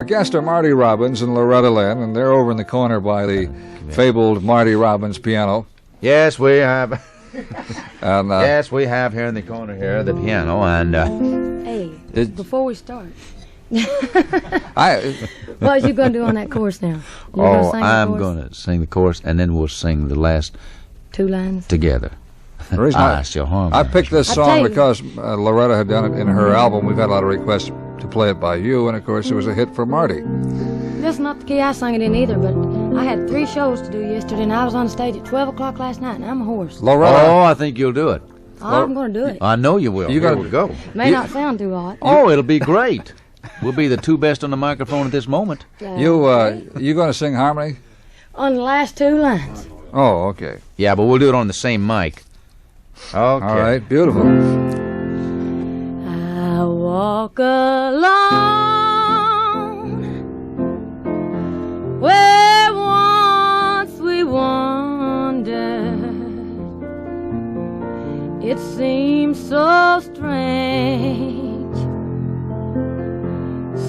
Our guests are Marty Robbins and Loretta Lynn, and they're over in the corner by the fabled Marty Robbins piano. Yes, we have. And, yes, we have here in the corner here the piano. And hey, before we start, what was you going to do on that chorus now? I'm going to sing the chorus, and then we'll sing the last 2 lines together. The reason I picked this song because Loretta had done it in her album. We've had a lot of requests to play it by you, and of course it was a hit for Marty. That's not the key I sang it in either, but I had 3 shows to do yesterday, and I was on stage at 12 o'clock last night, and I'm a horse. Loretta. Oh, I think you'll do it. I'm going to do it. I know you will. You got to go. May not sound too hot. Oh, it'll be great. We'll be the 2 best on the microphone at this moment. You going to sing harmony? On the last 2 lines. Oh, okay. Yeah, but we'll do it on the same mic. Okay. All right, beautiful. I walk alone where once we wandered. It seems so strange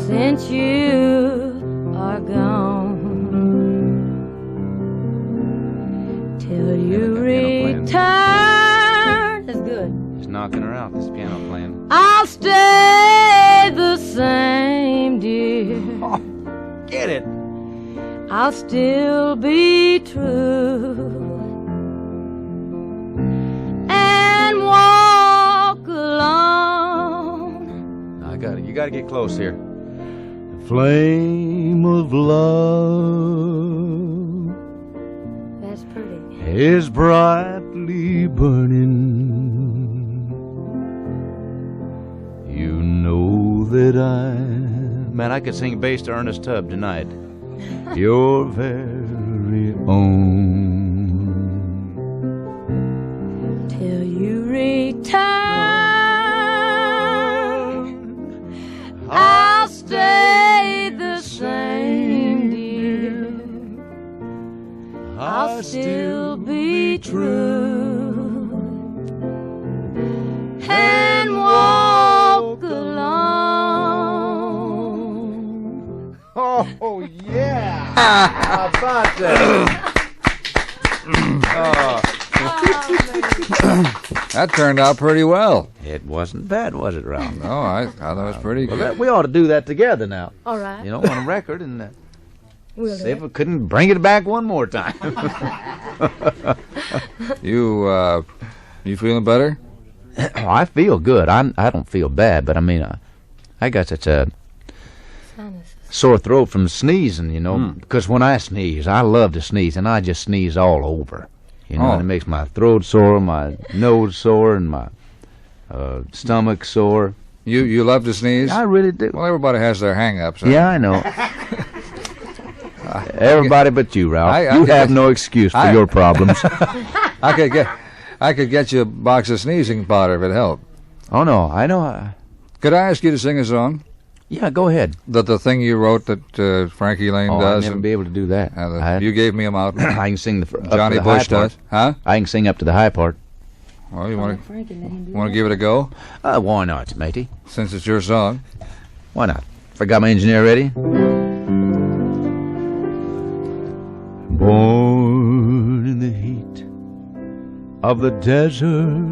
since you are gone. Till you return. That's good. Just knocking her out, this piano playing. I'll stay the same, dear. Oh, get it. I'll still be true and walk alone. I got it. You got to get close here. The flame of love That's pretty. is brightly burning. You know that Man, I could sing bass to Ernest Tubb tonight. your very own. Till you return, I'll stay the same, dear. I'll still be true and walk alone. Oh, yeah. How about that? That turned out pretty well. It wasn't bad, was it, Ralph? No, I thought it was pretty good. Well, we ought to do that together now. All right. You know, on a record, and We'll do see if it. we couldn't bring it back one more time. You feeling better? I feel good. I don't feel bad, but I mean, I got such a Sinuses. sore throat from sneezing, you know, because when I sneeze, I love to sneeze, and I just sneeze all over. You know, and it makes my throat sore, my nose sore, and my stomach sore. You love to sneeze? I really do. Well, everybody has their hang-ups. Yeah, I know. Everybody but you, Ralph. You have no excuse for your problems. I could get you a box of sneezing powder if it helped. Oh, no, I know. Could I ask you to sing a song? Yeah, go ahead. The thing you wrote that Frankie Lane does. I'd never be able to do that. You gave me a mountain. I can sing Johnny Bush does. Huh? I can sing up to the high part. Well, you want to give it a go? Why not, matey? Since it's your song. Why not? Forgot my engineer ready? Born in the heat of the desert,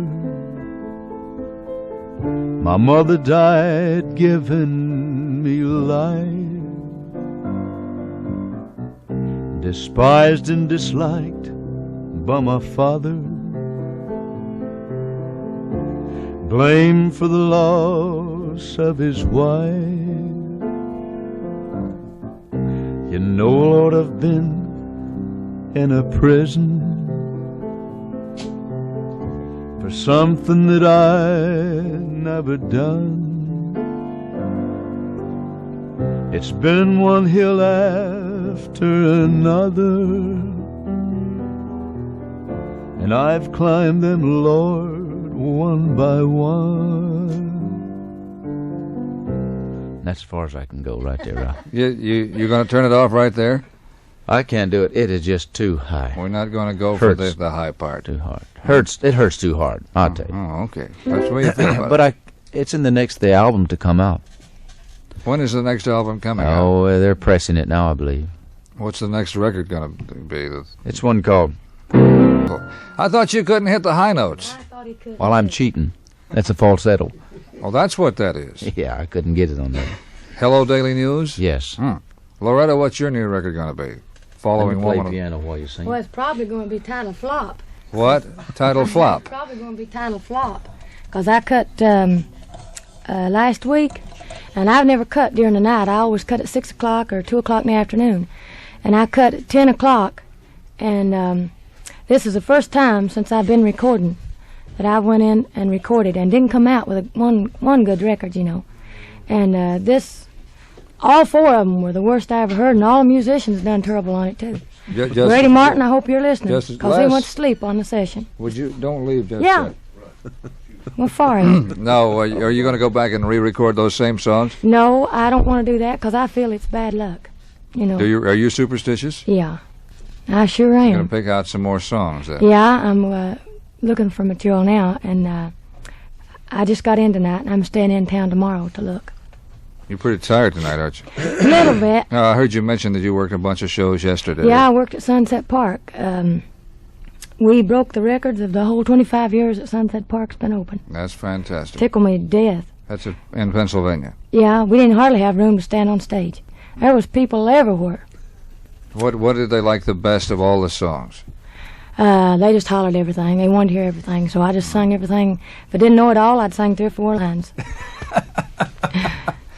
my mother died giving me life. Despised and disliked by my father, blamed for the loss of his wife. You know, Lord, I've been in a prison for something that I never done. It's been one hill after another, and I've climbed them, Lord, one by one. That's as far as I can go right there, Ralph. You're going to turn it off right there? I can't do it. It is just too high. We're not going to go for the high part. Too hard. It hurts too hard. I'll tell you. Oh, okay. That's the way you feel about but it's in the album to come out. When is the next album coming out? Oh, they're pressing it now, I believe. What's the next record going to be? It's one called... I thought you couldn't hit the high notes. I thought he could. Well, I'm cheating. That's a falsetto. Oh, that's what that is. Yeah, I couldn't get it on there. Hello, Daily News? Yes. Loretta, what's your new record going to be? Following play Woman. piano while you sing. Well, it's probably going to be title flop. What? Title flop? It's probably going to be title flop. Because I cut last week, and I've never cut during the night. I always cut at 6 o'clock or 2 o'clock in the afternoon. And I cut at 10 o'clock, and this is the first time since I've been recording that I went in and recorded and didn't come out with one good record, you know. And all 4 of them were the worst I ever heard, and all the musicians done terrible on it, too. Grady Martin, I hope you're listening, because he went to sleep on the session. Would you? Don't leave just Yeah. Well, far in. No, are you going to go back and re-record those same songs? No, I don't want to do that, because I feel it's bad luck, you know. Are you superstitious? Yeah, I sure You're am. going to pick out some more songs then? Yeah, I'm looking for material now, and I just got in tonight, and I'm staying in town tomorrow to look. You're pretty tired tonight, aren't you? A little bit. I heard you mention that you worked a bunch of shows yesterday. Yeah, I worked at Sunset Park. We broke the records of the whole 25 years that Sunset Park's been open. That's fantastic. Tickled me to death. That's in Pennsylvania. Yeah, we didn't hardly have room to stand on stage. There was people everywhere. What did they like the best of all the songs? They just hollered everything. They wanted to hear everything, so I just sung everything. If I didn't know it all, I'd sing 3 or 4 lines.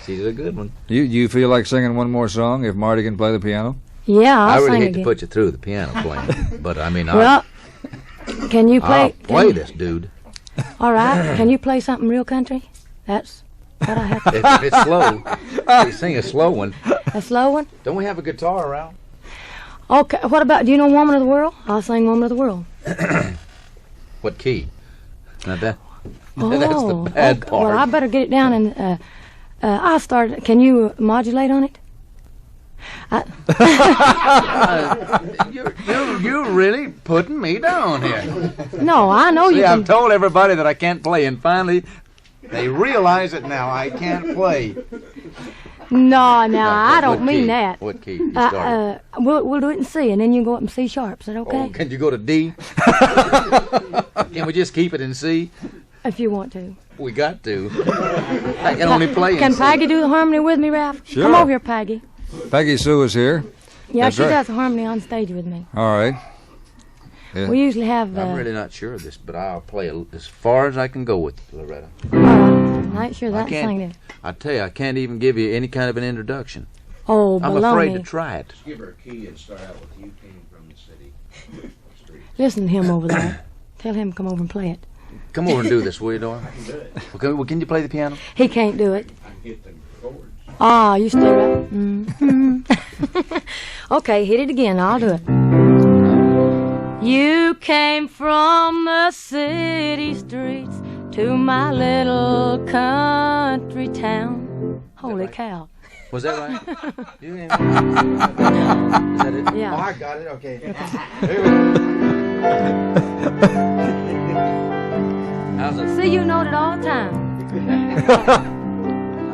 She's a good one. You feel like singing one more song if Marty can play the piano? Yeah, I I'll really sing hate again. to put you through the piano playing, but I mean, Well, can you play? I'll play this, dude. All right. Can you play something real country? That's what I have to. If it's slow, you sing a slow one. A slow one? Don't we have a guitar around? Okay. What about? Do you know "Woman of the World"? I'll sing "Woman of the World." What key? Now that. Oh, That's the bad part. Well, I better get it down and I'll start. Can you modulate on it? You're really putting me down here. No, I know you can. I've told everybody that I can't play, and finally they realize it now. I can't play. No, I don't What mean key? that. What key? You started. We'll do it in C, and then you go up in C sharp. Is that okay? Oh, can you go to D? Can we just keep it in C? If you want to. We got to. I can only play in Can C. Peggy do the harmony with me, Ralph? Sure. Come over here, Peggy. Peggy Sue is here. Yeah, That's she right. does the harmony on stage with me. All right. Yeah. We usually have. I'm really not sure of this, but I'll play as far as I can go with it, Loretta. I ain't sure that's can't- thing. I tell you, I can't even give you any kind of an introduction. Oh, I'm baloney. afraid to try it. Give her a key and start out with "You Came from the City." Listen to him over there. Tell him to come over and play it. Come over and do this, will you, Doyle? I can do it. Well, can you play the piano? He can't do it. I can hit the chords. Ah, you stay right. Okay, hit it again. I'll do it. You came from the city streets to my little country town. Holy cow. Was that right? Is that it? Yeah. I got it. Okay. How's it? See, you know it all the time. I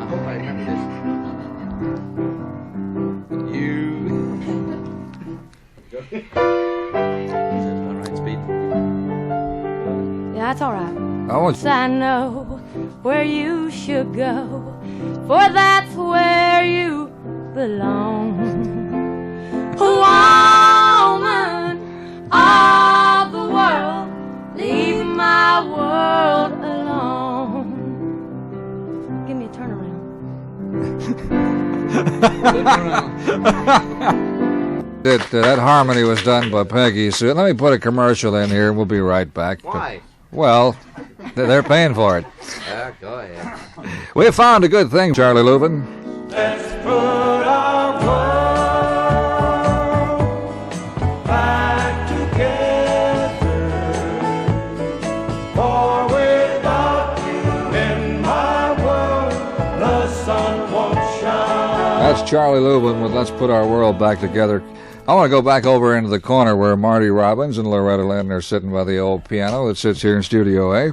hope I remember this. You. Is that the right speed? Yeah, that's all right. I want. I know where you should go, for that's where you belong. Woman of the world, leave my world alone. Give me a turnaround. That harmony was done by Peggy Sue. Let me put a commercial in here, and we'll be right back. Why? Well, they're paying for it. Go ahead. We found a good thing, Charlie Lubin. Let's put our world back together. For without you in my world, the sun won't shine. That's Charlie Lubin with Let's Put Our World Back Together. I want to go back over into the corner where Marty Robbins and Loretta Lynn are sitting by the old piano that sits here in Studio A.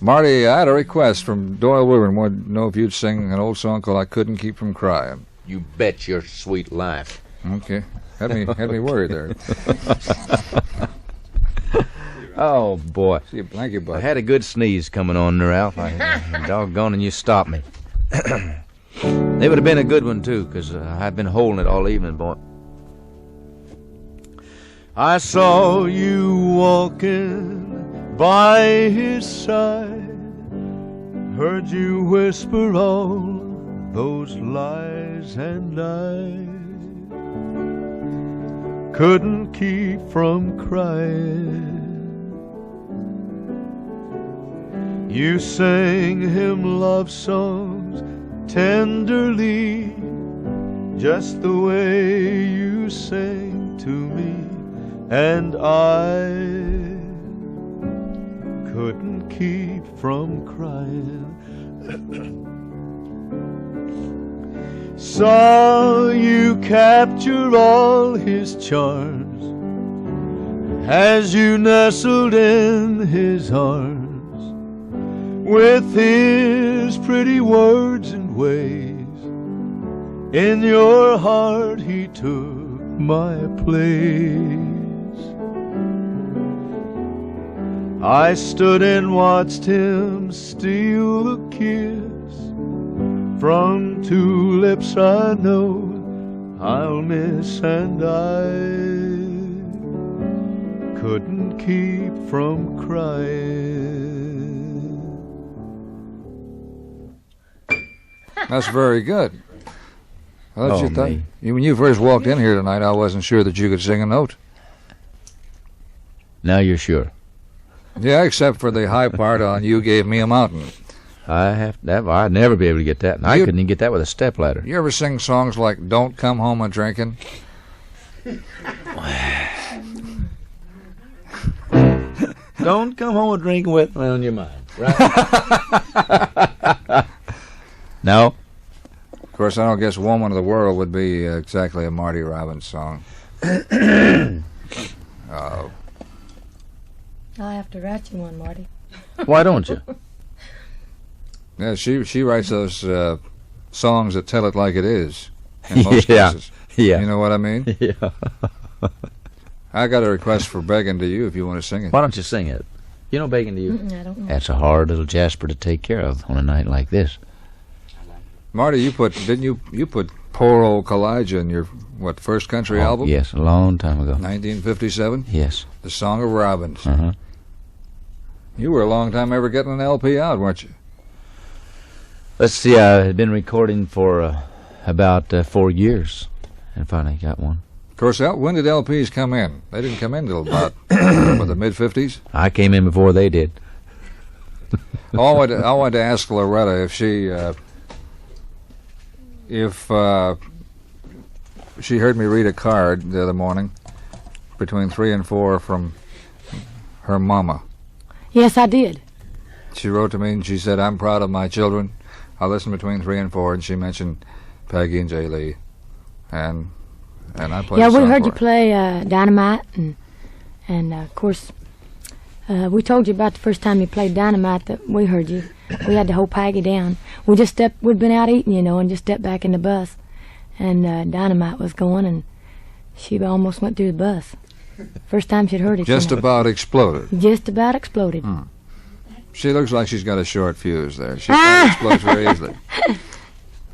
Marty, I had a request from Doyle Wilburn. Wanted to know if you'd sing an old song called "I Couldn't Keep From Crying." You bet your sweet life. Okay, had me worried there. Oh boy! Thank you, bud. I had a good sneeze coming on there, Ralph. Doggone, and you stopped me. They would have been a good one too, 'cause I've been holding it all evening, boy. I saw you walking by his side, heard you whisper all those lies, and I couldn't keep from crying. You sang him love songs tenderly, just the way you sang to me, and I couldn't keep from crying. Saw you capture all his charms as you nestled in his arms. With his pretty words and ways, in your heart he took my place. I stood and watched him steal a kiss from two lips I know I'll miss, and I couldn't keep from crying. That's very good. Oh, When you first walked in here tonight, I wasn't sure that you could sing a note. Now you're sure? Yeah, except for the high part on "You Gave Me a Mountain." I'd never be able to get that. And I couldn't even get that with a stepladder. You ever sing songs like "Don't Come Home a Drinkin'"? Don't come home and drink with me on your mind, right? No. Of course, I don't guess "Woman of the World" would be exactly a Marty Robbins song. I have to write you one, Marty. Why don't you? Yeah, she writes those songs that tell it like it is, in most cases. Yeah. You know what I mean? Yeah. I got a request for "Begging to You" if you want to sing it. Why don't you sing it? You know "Begging to You"? I don't know. That's a hard little Jasper to take care of on a night like this. Marty, you put "Poor Old Kalijah" in your first country album? Yes, a long time ago. 1957? Yes. The Song of Robbins. Uh-huh. You were a long time ever getting an LP out, weren't you? Let's see, I've been recording for about 4 years, and finally got one. Of course, when did LPs come in? They didn't come in until about the mid-50s? I came in before they did. I wanted to ask Loretta if she heard me read a card the other morning between 3 and 4 from her mama. Yes, I did. She wrote to me and she said, "I'm proud of my children. I listened between 3 and 4, and she mentioned Peggy and Jay Lee, and I played. Yeah, a song we heard for you her. play Dynamite, and of course, we told you about the first time you played Dynamite that we heard you. We had to hold Peggy down. We'd been out eating, and just stepped back in the bus, and Dynamite was going, and she almost went through the bus. First time she'd heard it. Just about exploded. Just about exploded. She looks like she's got a short fuse there. She explodes very easily.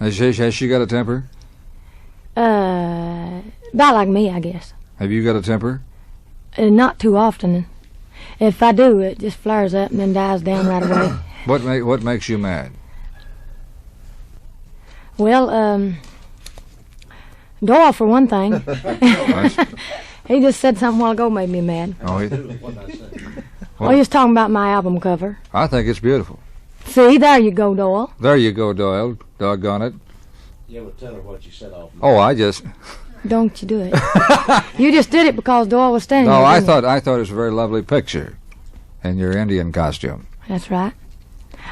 Has she got a temper? About like me, I guess. Have you got a temper? Not too often. If I do, it just flares up and then dies down right away. What makes you mad? Well, Doyle, for one thing. He just said something a while ago made me mad. Oh, Well, he was talking about my album cover. I think it's beautiful. See, there you go, Doyle. There you go, Doyle. Doggone it. Yeah, well, tell her what you said off. Oh, I just... Don't you do it. You just did it because Doyle was standing No, there. I thought it was a very lovely picture in your Indian costume. That's right.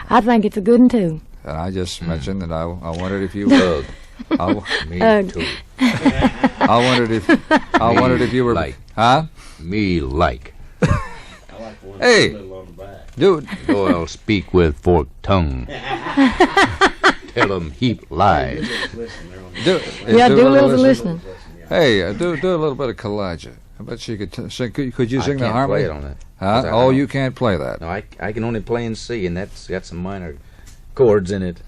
I think it's a good one, too. And I just mentioned that I wondered if you were... Me too. I wondered if you were... Like. Huh? Me like. I like the one Hey. that's a little on the back. Dude. Doyle speak with forked tongue. Tell 'em heap lies. Doyle's listening. Hey, do a little bit of Kalijah. I bet she could sing. Could you sing the harmony? I can't play it on that. Huh? Oh, you can't play that. No, I can only play in C, and that's got some minor chords in it.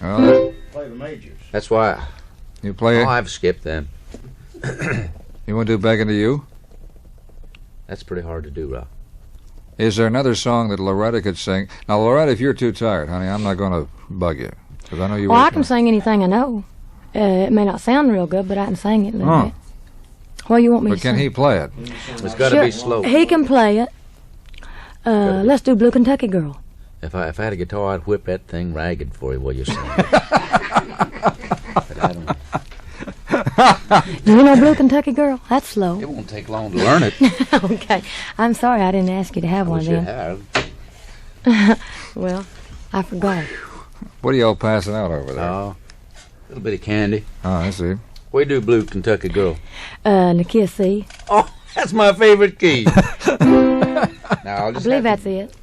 Well, Play the majors. That's why you play it. I've skipped them. You want to do Begging to You? That's pretty hard to do, Rob. Is there another song that Loretta could sing? Now, Loretta, if you're too tired, honey, I'm not going to bug you. Because I know you Well, I can sing anything I know. It may not sound real good, but I can sing it a little bit. Well, you want me But to can sing? he play it? It's got to be slow. He can play it. Let's do Blue Kentucky Girl. If I had a guitar, I'd whip that thing ragged for you while you sing. But I don't. Do you know Blue Kentucky Girl? That's slow. It won't take long to learn it. Okay. I'm sorry I didn't ask you to have I one wish you then. had. Well, I forgot. What are y'all passing out over there? Oh, a little bit of candy. Oh, I see. We do Blue Kentucky Girl. The key C. Oh, that's my favorite key. Now, I'll I just believe that's it.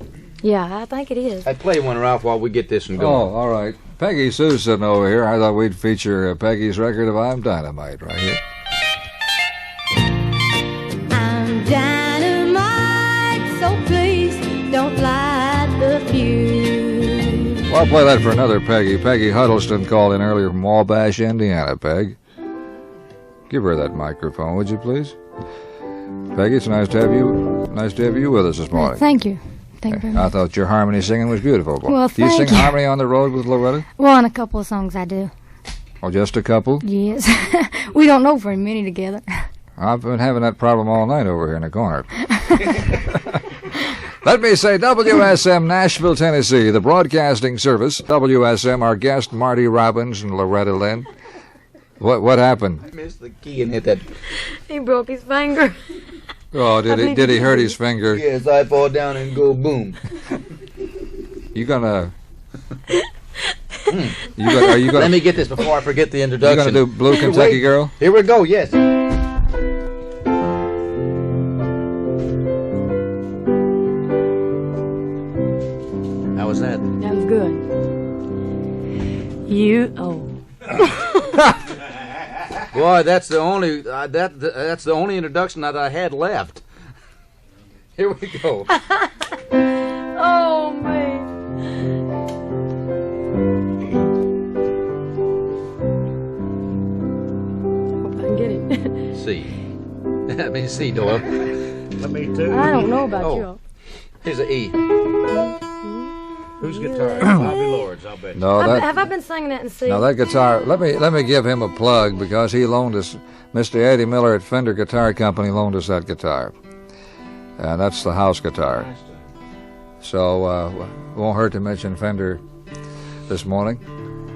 Yeah, I think it is. I play one, Ralph, while we get this one going. Oh, all right. Peggy Sue sitting over here. I thought we'd feature Peggy's record of I'm Dynamite right here. I'm dynamite, so please don't light the fuse. Well, I'll play that for another Peggy. Peggy Huddleston called in earlier from Wabash, Indiana, Peg. Give her that microphone, would you please? Peggy, it's nice to have you with us this morning. Thank you. Thank you very I much. thought your harmony singing was beautiful. Well, do you thank sing you. harmony on the road with Loretta? Well, on a couple of songs I do. Or just a couple? Yes. We don't know very many together. I've been having that problem all night over here in the corner. Let me say, WSM Nashville, Tennessee, the broadcasting service. WSM, our guest, Marty Robbins and Loretta Lynn. What happened? I missed the key and hit that. He broke his finger. Oh, did he hurt his finger? Yes, I fall down and go boom. You gonna? Are you gonna? Let me get this before I forget the You introduction. gonna do Blue Kentucky Wait. Girl? Here we go, yes. How was that? That was good. Boy, that's the only that's the only introduction that I had left. Here we go. Oh, man. Hope I can get it. C. Let me see, Doyle. Let me too. I don't know about Oh. you. Here's an E. Whose guitar? Bobby Lord's, I'll bet you. No, Have I been singing that in C? Now that guitar, let me give him a plug because he loaned us, Mr. Eddie Miller at Fender Guitar Company loaned us that guitar, and that's the house guitar. So won't hurt to mention Fender this morning.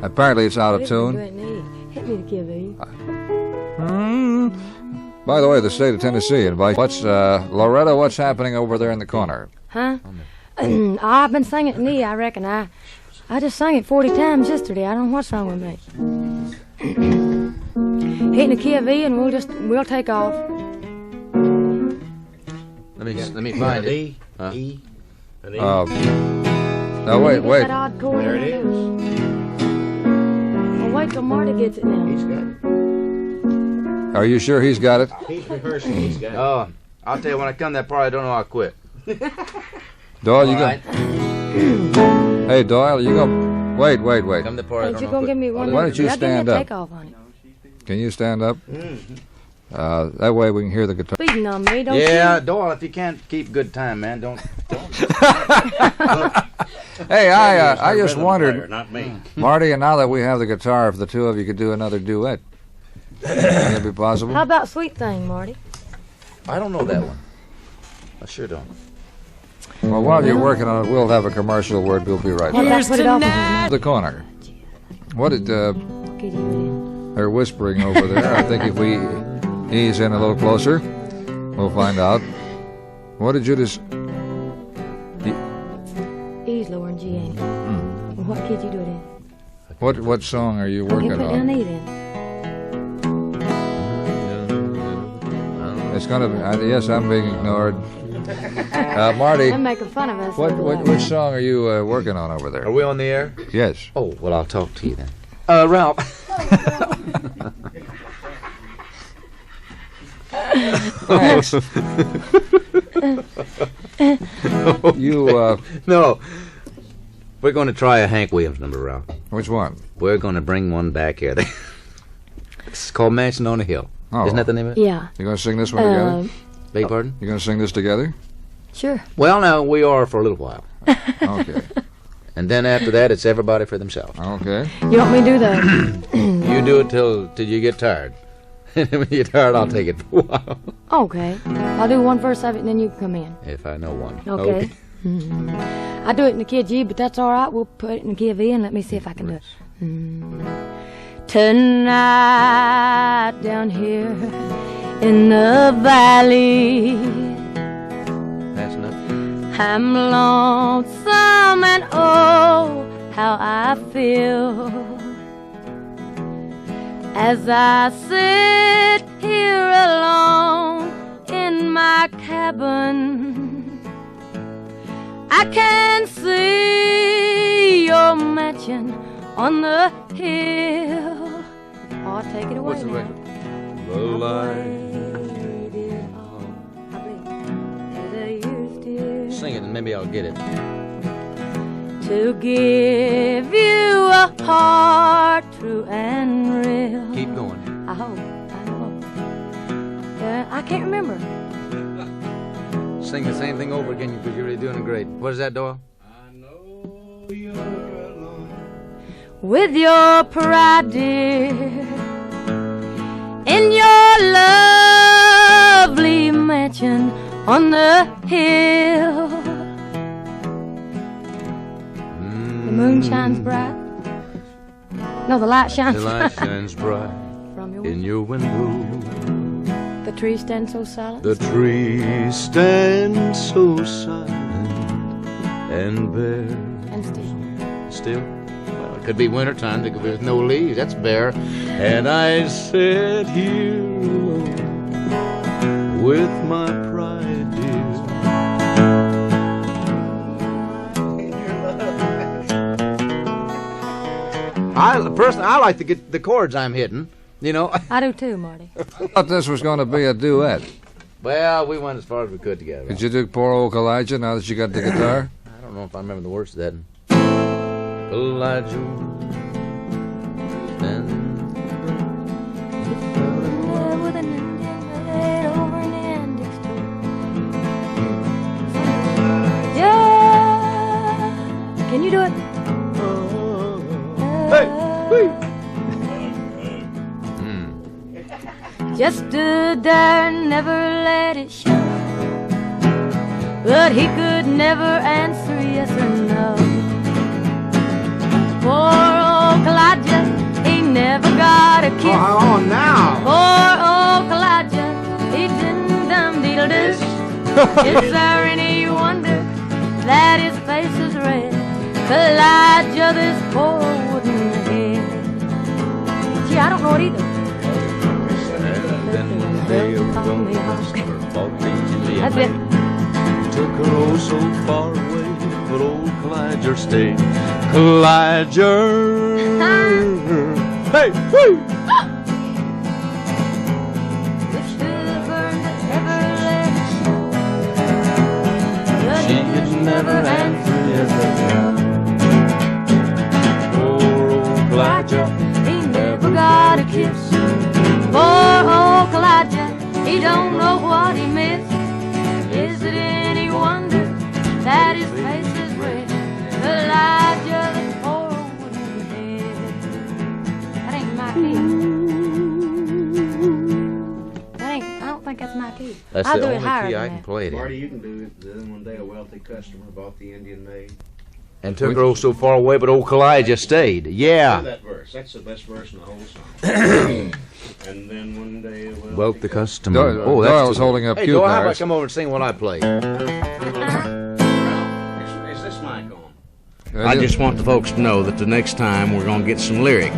Apparently it's out of tune. Hit me the key of E. By the way, the state of Tennessee invites. Loretta? What's happening over there in the corner? Huh? I've been singing it in E, I reckon. I just sang it 40 times yesterday. I don't know what's wrong with me. Hitting the key of E, and we'll take off. Let me find it. E, Huh? E, an E. Now Get wait. That odd chord There it in is. Well, wait till Marty gets it now. He's got it. Are you sure he's got it? He's rehearsing. He's got it. Oh, I'll tell you when I come that part, I don't know. I'll quit. Doyle, you All right. go. Hey, Doyle, you go. Wait. Come the part, I Ain't don't you know. gonna give me one? Why don't you I stand didn't up? take off on it. Can you stand up? That way we can hear the guitar. Beating on me, don't Yeah, you? Doyle, if you can't keep good time, man, don't. Hey, I He's just the rhythm wondered, player, not me. Marty, and now that we have the guitar, if the two of you could do another duet, can that be possible? How about Sweet Thing, Marty? I don't know that one. I sure don't. Well, while you're working on it, we'll have a commercial word. We'll be right What back. about Put It Off into The corner. What did the Night? they're whispering over there? I think if we ease in a little closer, we'll find out. What did you just? E's lower than G, ain't it? Well, what kid you do it in? What song are you You working put down on? E then. It's gonna be. Yes, I'm being ignored. Marty, They're making fun of us. which song are you working on over there? Are we on the air? Yes. Oh, well, I'll talk to you then. Ralph. Thanks. No. We're going to try a Hank Williams number, Ralph. Which one? We're going to bring one back here. It's called Mansion on a Hill. Oh. Isn't that the name of it? Yeah. You going to sing this one together? Beg your pardon? You going to sing this together? Sure. Well, no, we are for a little while. Okay. And then after that, it's everybody for themselves. Okay. You want me to do the... You do it till you get tired. When you get tired, I'll take it for a while. Okay. I'll do one verse of it, and then you can come in. If I know one. Okay. I do it in the key of G, but that's all right. We'll put it in the key of E, and let me see if I can do it. Tonight down here in the valley, That's enough. I'm lonesome and oh, how I feel as I sit here alone in my cabin. I can see your mansion on the hill. Oh, take it away. What's the now. record? The light. Sing it and maybe I'll get it. To give you a heart true and real. Keep going. I hope. I can't remember. Sing the same thing over again because you're really doing it great. What is that, Doyle? I know you're alone. With your pride, dear, in your lovely mansion on the hill. The moon shines bright. No, the light shines The light shines bright from your in window. your window. The trees stand so silent. The trees stand so silent and bare. And still. Still? Well, it could be wintertime with no leaves. That's bare. And I sit here alone with my pride, dear. I like to get the chords I'm hitting, you know. I do too, Marty. I thought this was going to be a duet. Well, we went as far as we could together. Could you do Poor Old Elijah now that you got the guitar? I don't know if I remember the words to that. Elijah. Then With an Indian head over an Index tool. Yeah. Can you do it? Hey, Just stood there and never let it show. But he could never answer yes or no. Poor old Elijah, he never got a kiss. Oh, now. Poor old Elijah, he didn't dum-deedle-doo. Is there any wonder that his face is red? Elijah, this poor wooden head. Gee, I don't know it either. Then one day a young customer bought easily That's and it. took her oh so far away, but old Elijah stayed. Elijah. Hey, woo! She could never answer yes or no. Poor old Elijah, He never got a kiss. Poor old Elijah, he don't know what he missed. Is it any wonder that his face is red? Elijah, the poor old wooden head. That ain't my key. That ain't, I don't think that's my key. That's I'll the do it only higher key than I can that. play it in. Marty, you can do it. Then one day a wealthy customer bought the Indian maid. And took her oh so far away, but old Elijah stayed. Do Yeah. that verse. That's the best verse in the whole song. And then one day a Wealthy customer. Doyle, Doyle's holding up Hey, cue Doyle, how about cards. come over and sing while I play? Is this mic on? I just want the folks to know that the next time we're going to get some lyric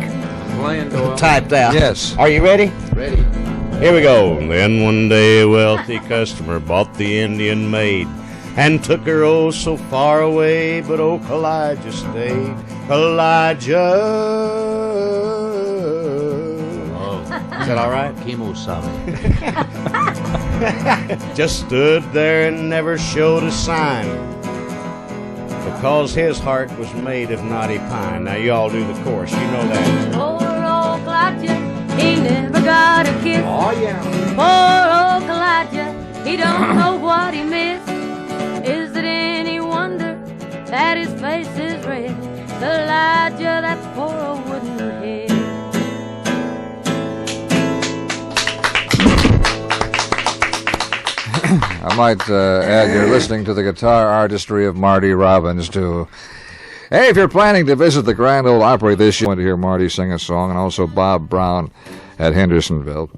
Playing, Doyle. typed out. Yes. Are you ready? Ready. Here we go. Then one day a wealthy customer bought the Indian maid and took her oh so far away, but oh Elijah stayed. Elijah. Oh, Is that all right? Kimosabe. Just stood there and never showed a sign, because his heart was made of knotty pine. Now you all do the chorus, you know that. Poor old Elijah, he never got a kiss. Oh yeah. Poor old Elijah, he don't know what he missed. Is it any wonder that his face is red? Elijah, that poor old wooden head. I might add you're listening to the guitar artistry of Marty Robbins, too. Hey, if you're planning to visit the Grand Ole Opry this year, you want to hear Marty sing a song, and also Bob Brown at Hendersonville.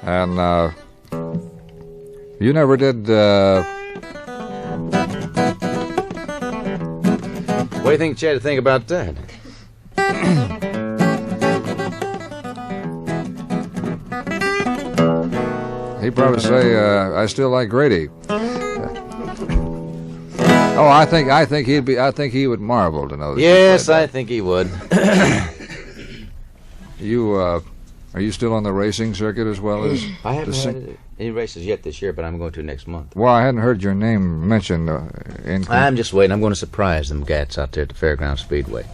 And you never did... What do you think Chad would think about that? He'd probably say, "I still like Grady." Oh, I think he would marvel to know that. Yes, I think he would. You are you still on the racing circuit as well as? I haven't had any races yet this year, but I'm going to next month. Well, I hadn't heard your name mentioned. I'm just waiting. I'm going to surprise them gats out there at the Fairground Speedway.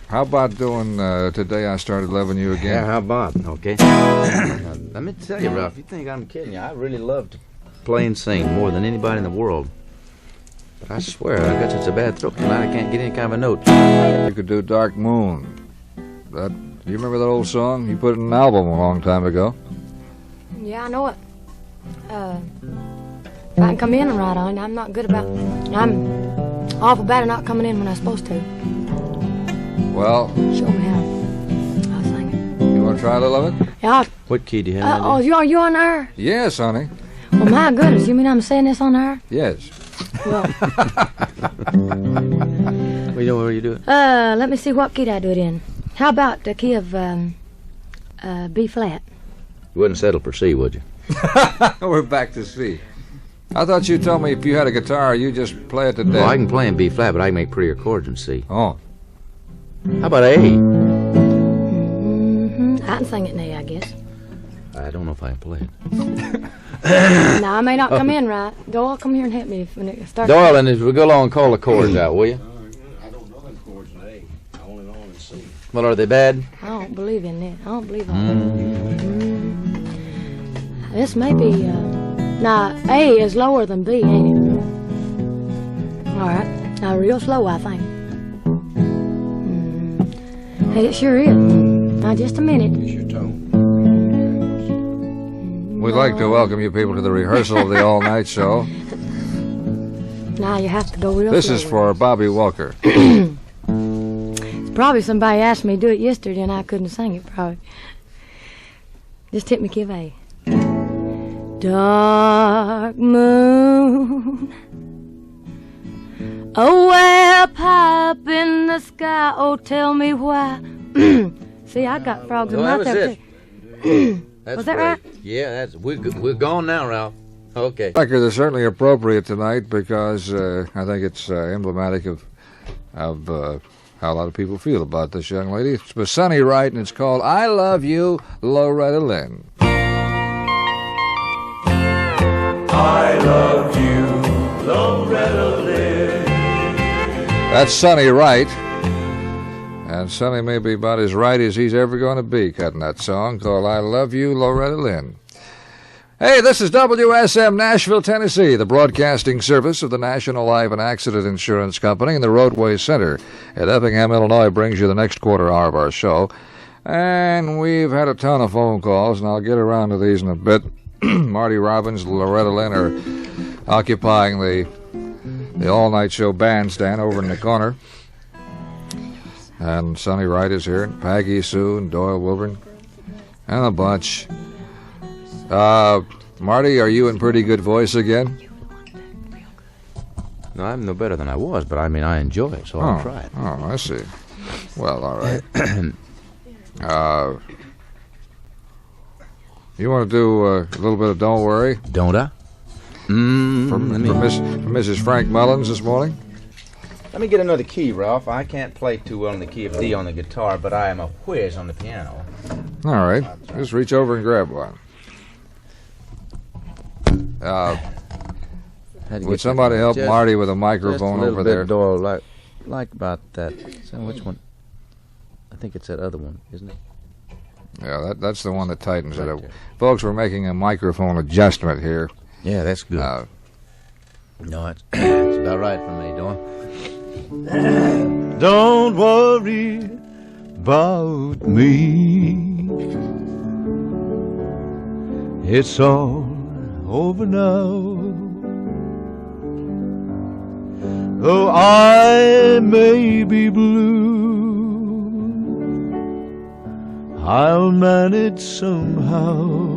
How about doing Today I Started Loving You Again? Yeah, how about? Okay. Now, let me tell you, Ralph, you think I'm kidding you. I really love to play and sing more than anybody in the world. But I swear, I got such a bad throat tonight, I can't get any kind of a note. You could do Dark Moon. Do you remember that old song? You put it in an album a long time ago. Yeah, I know it. If I can come in and ride on it, I'm not good about... I'm awful bad at not coming in when I'm supposed to. Well... Show me how. I'll sing it. You want to try a little of it? Yeah. What key do you have? Are you on there? Yes, honey. Well, my goodness, you mean I'm saying this on there? Yes. Well... What are you doing? Let me see, what key did I do it in? How about the key of, B flat? You wouldn't settle for C, would you? We're back to C. I thought you told me if you had a guitar, you just play it to death. Well, I can play in B flat, but I can make prettier chords in C. Oh. How about A? Mm-hmm. I can sing it in A, I guess. I don't know if I can play it. Now, I may not come in right. Doyle, come here and help me when it starts. Doyle, and as we go along, call the chords out, will you? I don't know them chords in A. I only know them in C. Well, are they bad? I don't believe in that. I don't believe in This may be, now, A is lower than B, ain't it? All right. Now, real slow, I think. Hey, it sure is. Now, just a minute. It's your tone. We'd like to welcome you people to the rehearsal of the all-night show. Now, you have to go real This slow. is for Bobby Walker. It's probably somebody asked me to do it yesterday, and I couldn't sing it, probably. Just hit me, key of A. Dark moon, away up high up in the sky. Oh, tell me why. See, I got frogs in my that was throat, it. That's Was that great. right? Yeah, we're gone now, Ralph. Okay. Record is certainly appropriate tonight because I think it's emblematic of how a lot of people feel about this young lady. It's by Sonny Wright, and it's called I Love You, Loretta Lynn. I love you, Loretta Lynn. That's Sonny Wright. And Sonny may be about as right as he's ever going to be cutting that song called I Love You, Loretta Lynn. Hey, this is WSM Nashville, Tennessee, the broadcasting service of the National Life and Accident Insurance Company, and the Roadway Center at Effingham, Illinois brings you the next quarter hour of our show. And we've had a ton of phone calls, and I'll get around to these in a bit. Marty Robbins, Loretta Lynn are occupying the all-night show bandstand over in the corner. And Sonny Wright is here, and Peggy Sue and Doyle Wilburn, and a bunch. Marty, are you in pretty good voice again? No, I'm no better than I was, but I mean, I enjoy it, so I'll try it. Oh, I see. Well, all right. You want to do a little bit of Don't Worry? Don't I? From Mrs. Frank Mullins this morning? Let me get another key, Ralph. I can't play too well in the key of D on the guitar, but I am a whiz on the piano. All right. Just reach over and grab one. Would somebody help Marty with a microphone over there? Just a little bit, Doyle, like about that. So which one? I think it's that other one, isn't it? Yeah, that's the one that tightens it up. Folks, we're making a microphone adjustment here. Yeah, that's good. No, it's about right for me, Doyle. Don't worry about me. It's all over now. Though I may be blue, I'll manage somehow.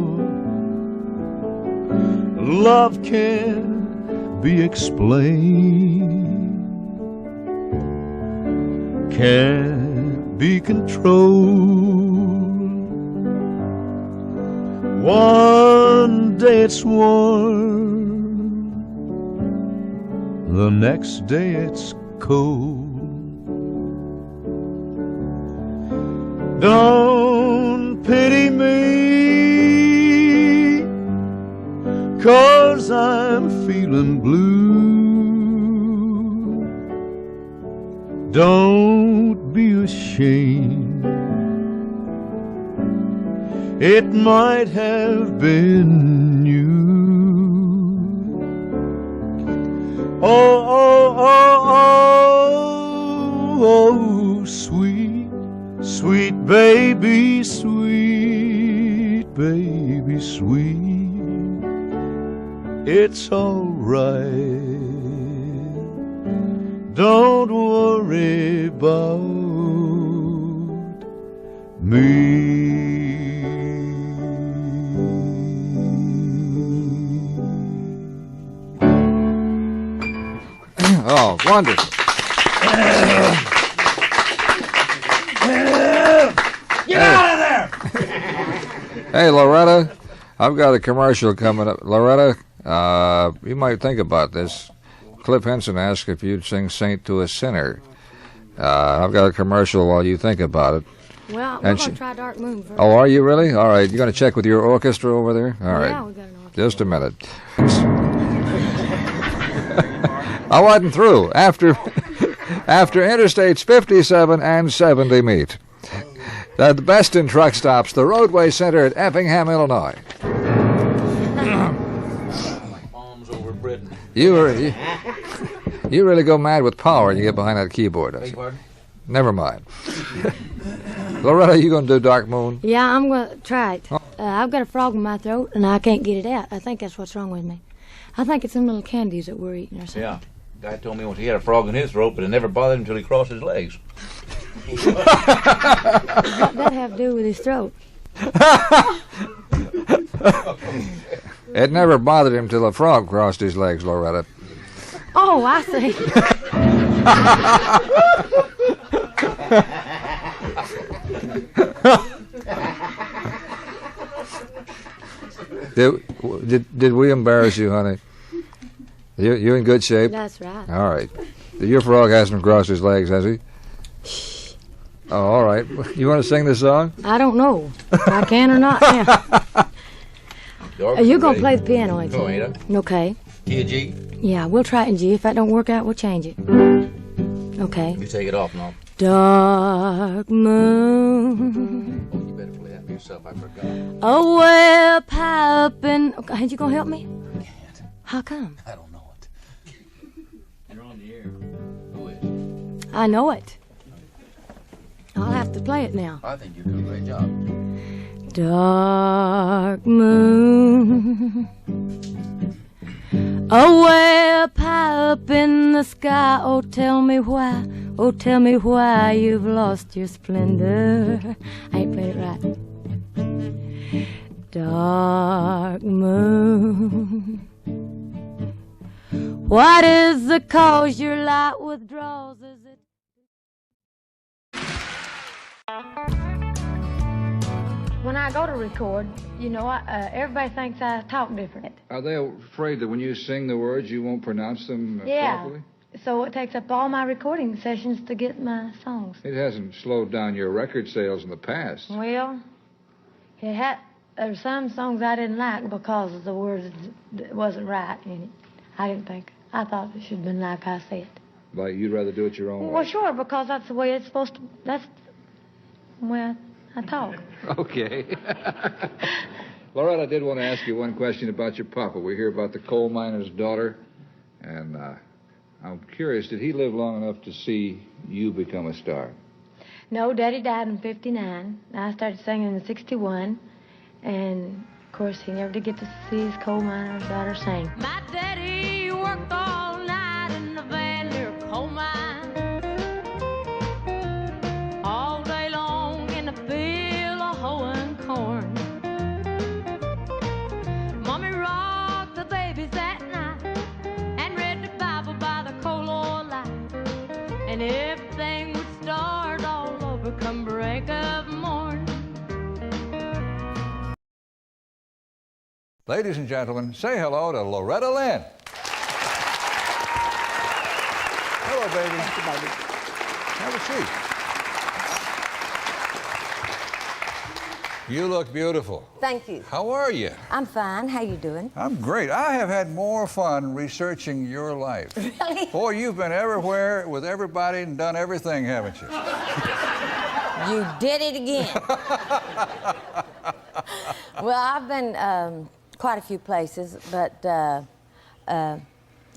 Love can be explained, can't be controlled. One day it's warm, the next day it's cold. Don't pity me, 'cause I'm feeling blue. Don't be ashamed, it might have been you. Oh, oh, oh, oh, oh, sweet, sweet baby, sweet baby, sweet. It's all right. Don't worry about me. Oh, wonderful. Get out of there! Hey, Loretta, I've got a commercial coming up. Loretta, you might think about this. Cliff Henson asked if you'd sing Saint to a Sinner. I've got a commercial while you think about it. Well, we're going to try Dark Moon first. Oh, are you really? All right. You're going to check with your orchestra over there? All right. Yeah, we got an orchestra. Just a minute. I wasn't through. After Interstates 57 and 70 meet. The best in truck stops, the Roadway Center at Effingham, Illinois. You really go mad with power when you get behind that keyboard. Never mind. Loretta, you going to do Dark Moon? Yeah, I'm going to try it. I've got a frog in my throat, and I can't get it out. I think that's what's wrong with me. I think it's them little candies that we're eating or something. Yeah. Guy told me once he had a frog in his throat, but it never bothered him until he crossed his legs. What that have to do with his throat? It never bothered him till a frog crossed his legs, Loretta. Oh, I see. Did we embarrass you, honey? You in good shape? That's right. All right. Your frog hasn't crossed his legs, has he? Shh. Oh, all right. You want to sing this song? I don't know if I can or not. Yeah. You're going to play the piano, ain't you? Oh, ain't I? Okay. Key of G? Yeah, we'll try it in G. If that don't work out, we'll change it. Okay. You take it off now. Dark moon. Oh, you better play that for yourself. I forgot. Oh, well, high up in... Okay, you going to help me? I can't. How come? I don't know it. You're on the air. Who is? I know it. I'll have to play it now. I think you do a great job. Dark moon, away up high up in the sky. Oh, tell me why you've lost your splendor. I ain't played it right. Dark moon, what is the cause your light withdraws? Is it? When I I go to record, you know, everybody thinks I talk different. Are they afraid that when you sing the words, you won't pronounce them properly? So it takes up all my recording sessions to get my songs. It hasn't slowed down your record sales in the past. Well, there's some songs I didn't like because of the words wasn't right in it. I thought it should have been like I said. Like you'd rather do it your own way? Well, sure, because that's the way it's supposed to, that's the way I talk. Okay. Loretta, I did want to ask you one question about your papa. We hear about the coal miner's daughter, and I'm curious, did he live long enough to see you become a star? No, Daddy died in 59. I started singing in 61, and of course he never did get to see his coal miner's daughter sing. My daddy worked all night in the van near a coal mine, all day long in the field of hoeing corn. Mommy rocked the babies that night and read the Bible by the coal oil light, and everything would start all over come break of morn. Ladies and gentlemen, say hello to Loretta Lynn. Hello, baby. Thank you, baby. Have a seat. You look beautiful. Thank you. How are you? I'm fine. How you doing? I'm great. I have had more fun researching your life. Really? Boy, you've been everywhere with everybody and done everything, haven't you? You did it again. Well, I've been quite a few places, but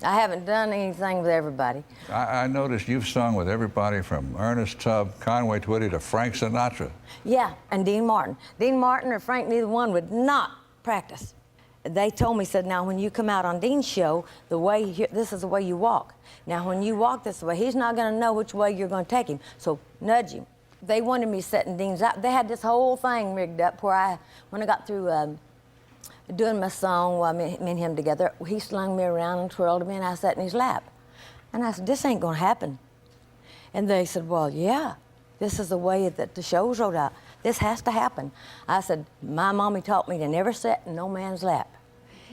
I haven't done anything with everybody. I noticed you've sung with everybody from Ernest Tubb, Conway Twitty to Frank Sinatra. Yeah, and Dean Martin. Dean Martin or Frank, neither one would not practice. They told me, said, now when you come out on Dean's show, this is the way you walk. Now when you walk this way, he's not going to know which way you're going to take him, so nudge him. They wanted me setting Dean's out. They had this whole thing rigged up where when I got through doing my song, me and him together, he slung me around and twirled me, and I sat in his lap. And I said, this ain't going to happen. And they said, well, yeah, this is the way that the show's wrote out. This has to happen. I said, my mommy taught me to never sit in no man's lap.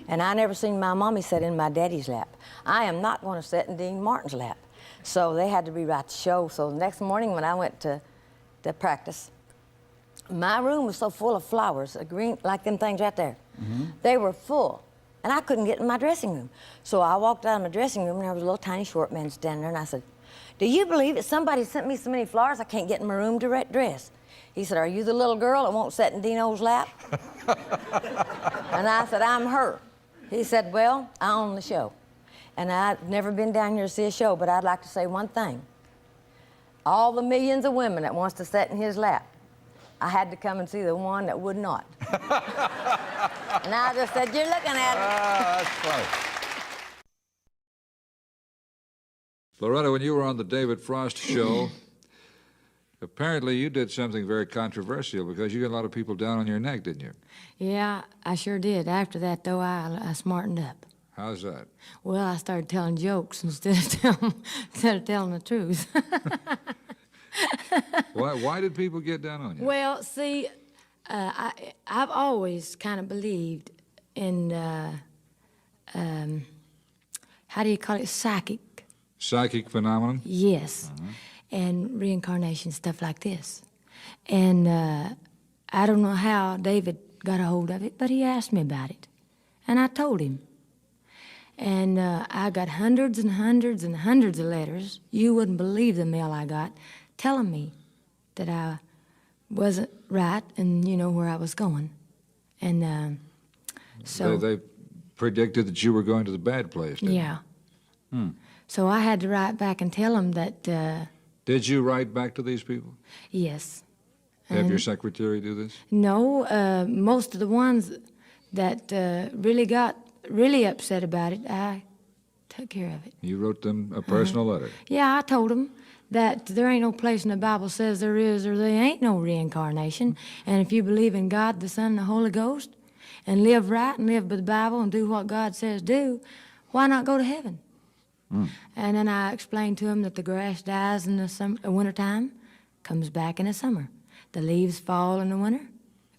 And I never seen my mommy sit in my daddy's lap. I am not going to sit in Dean Martin's lap. So they had to rewrite the show. So the next morning when I went to practice, my room was so full of flowers, green, like them things right there. Mm-hmm. They were full, and I couldn't get in my dressing room. So I walked out of my dressing room, and there was a little tiny short man standing there, and I said, do you believe that somebody sent me so many flowers I can't get in my room to dress? He said, are you the little girl that won't sit in Dino's lap? And I said, I'm her. He said, well, I own the show. And I've never been down here to see a show, but I'd like to say one thing. All the millions of women that wants to sit in his lap, I had to come and see the one that would not. And I just said, you're looking at it. That's funny. Loretta, when you were on the David Frost show, apparently you did something very controversial because you got a lot of people down on your neck, didn't you? Yeah, I sure did. After that, though, I smartened up. How's that? Well, I started telling jokes instead of telling the truth. Why did people get down on you? Well, see, I've always kind of believed in, how do you call it, psychic phenomenon? Yes, and reincarnation, stuff like this. And I don't know how David got a hold of it, but he asked me about it, and I told him. And I got hundreds and hundreds and hundreds of letters. You wouldn't believe the mail I got telling me that I wasn't right and, you know, where I was going. And so... They predicted that you were going to the bad place, didn't yeah. they? So I had to write back and tell them that... Did you write back to these people? Yes. Have your secretary do this? No, most of the ones that really got really upset about it, I took care of it. You wrote them a personal letter? Yeah, I told them that there ain't no place in the Bible says there is or there ain't no reincarnation. And if you believe in God, the Son, and the Holy Ghost, and live right and live by the Bible and do what God says do, why not go to heaven? And then I explained to him that the grass dies in the wintertime, comes back in the summer. The leaves fall in the winter,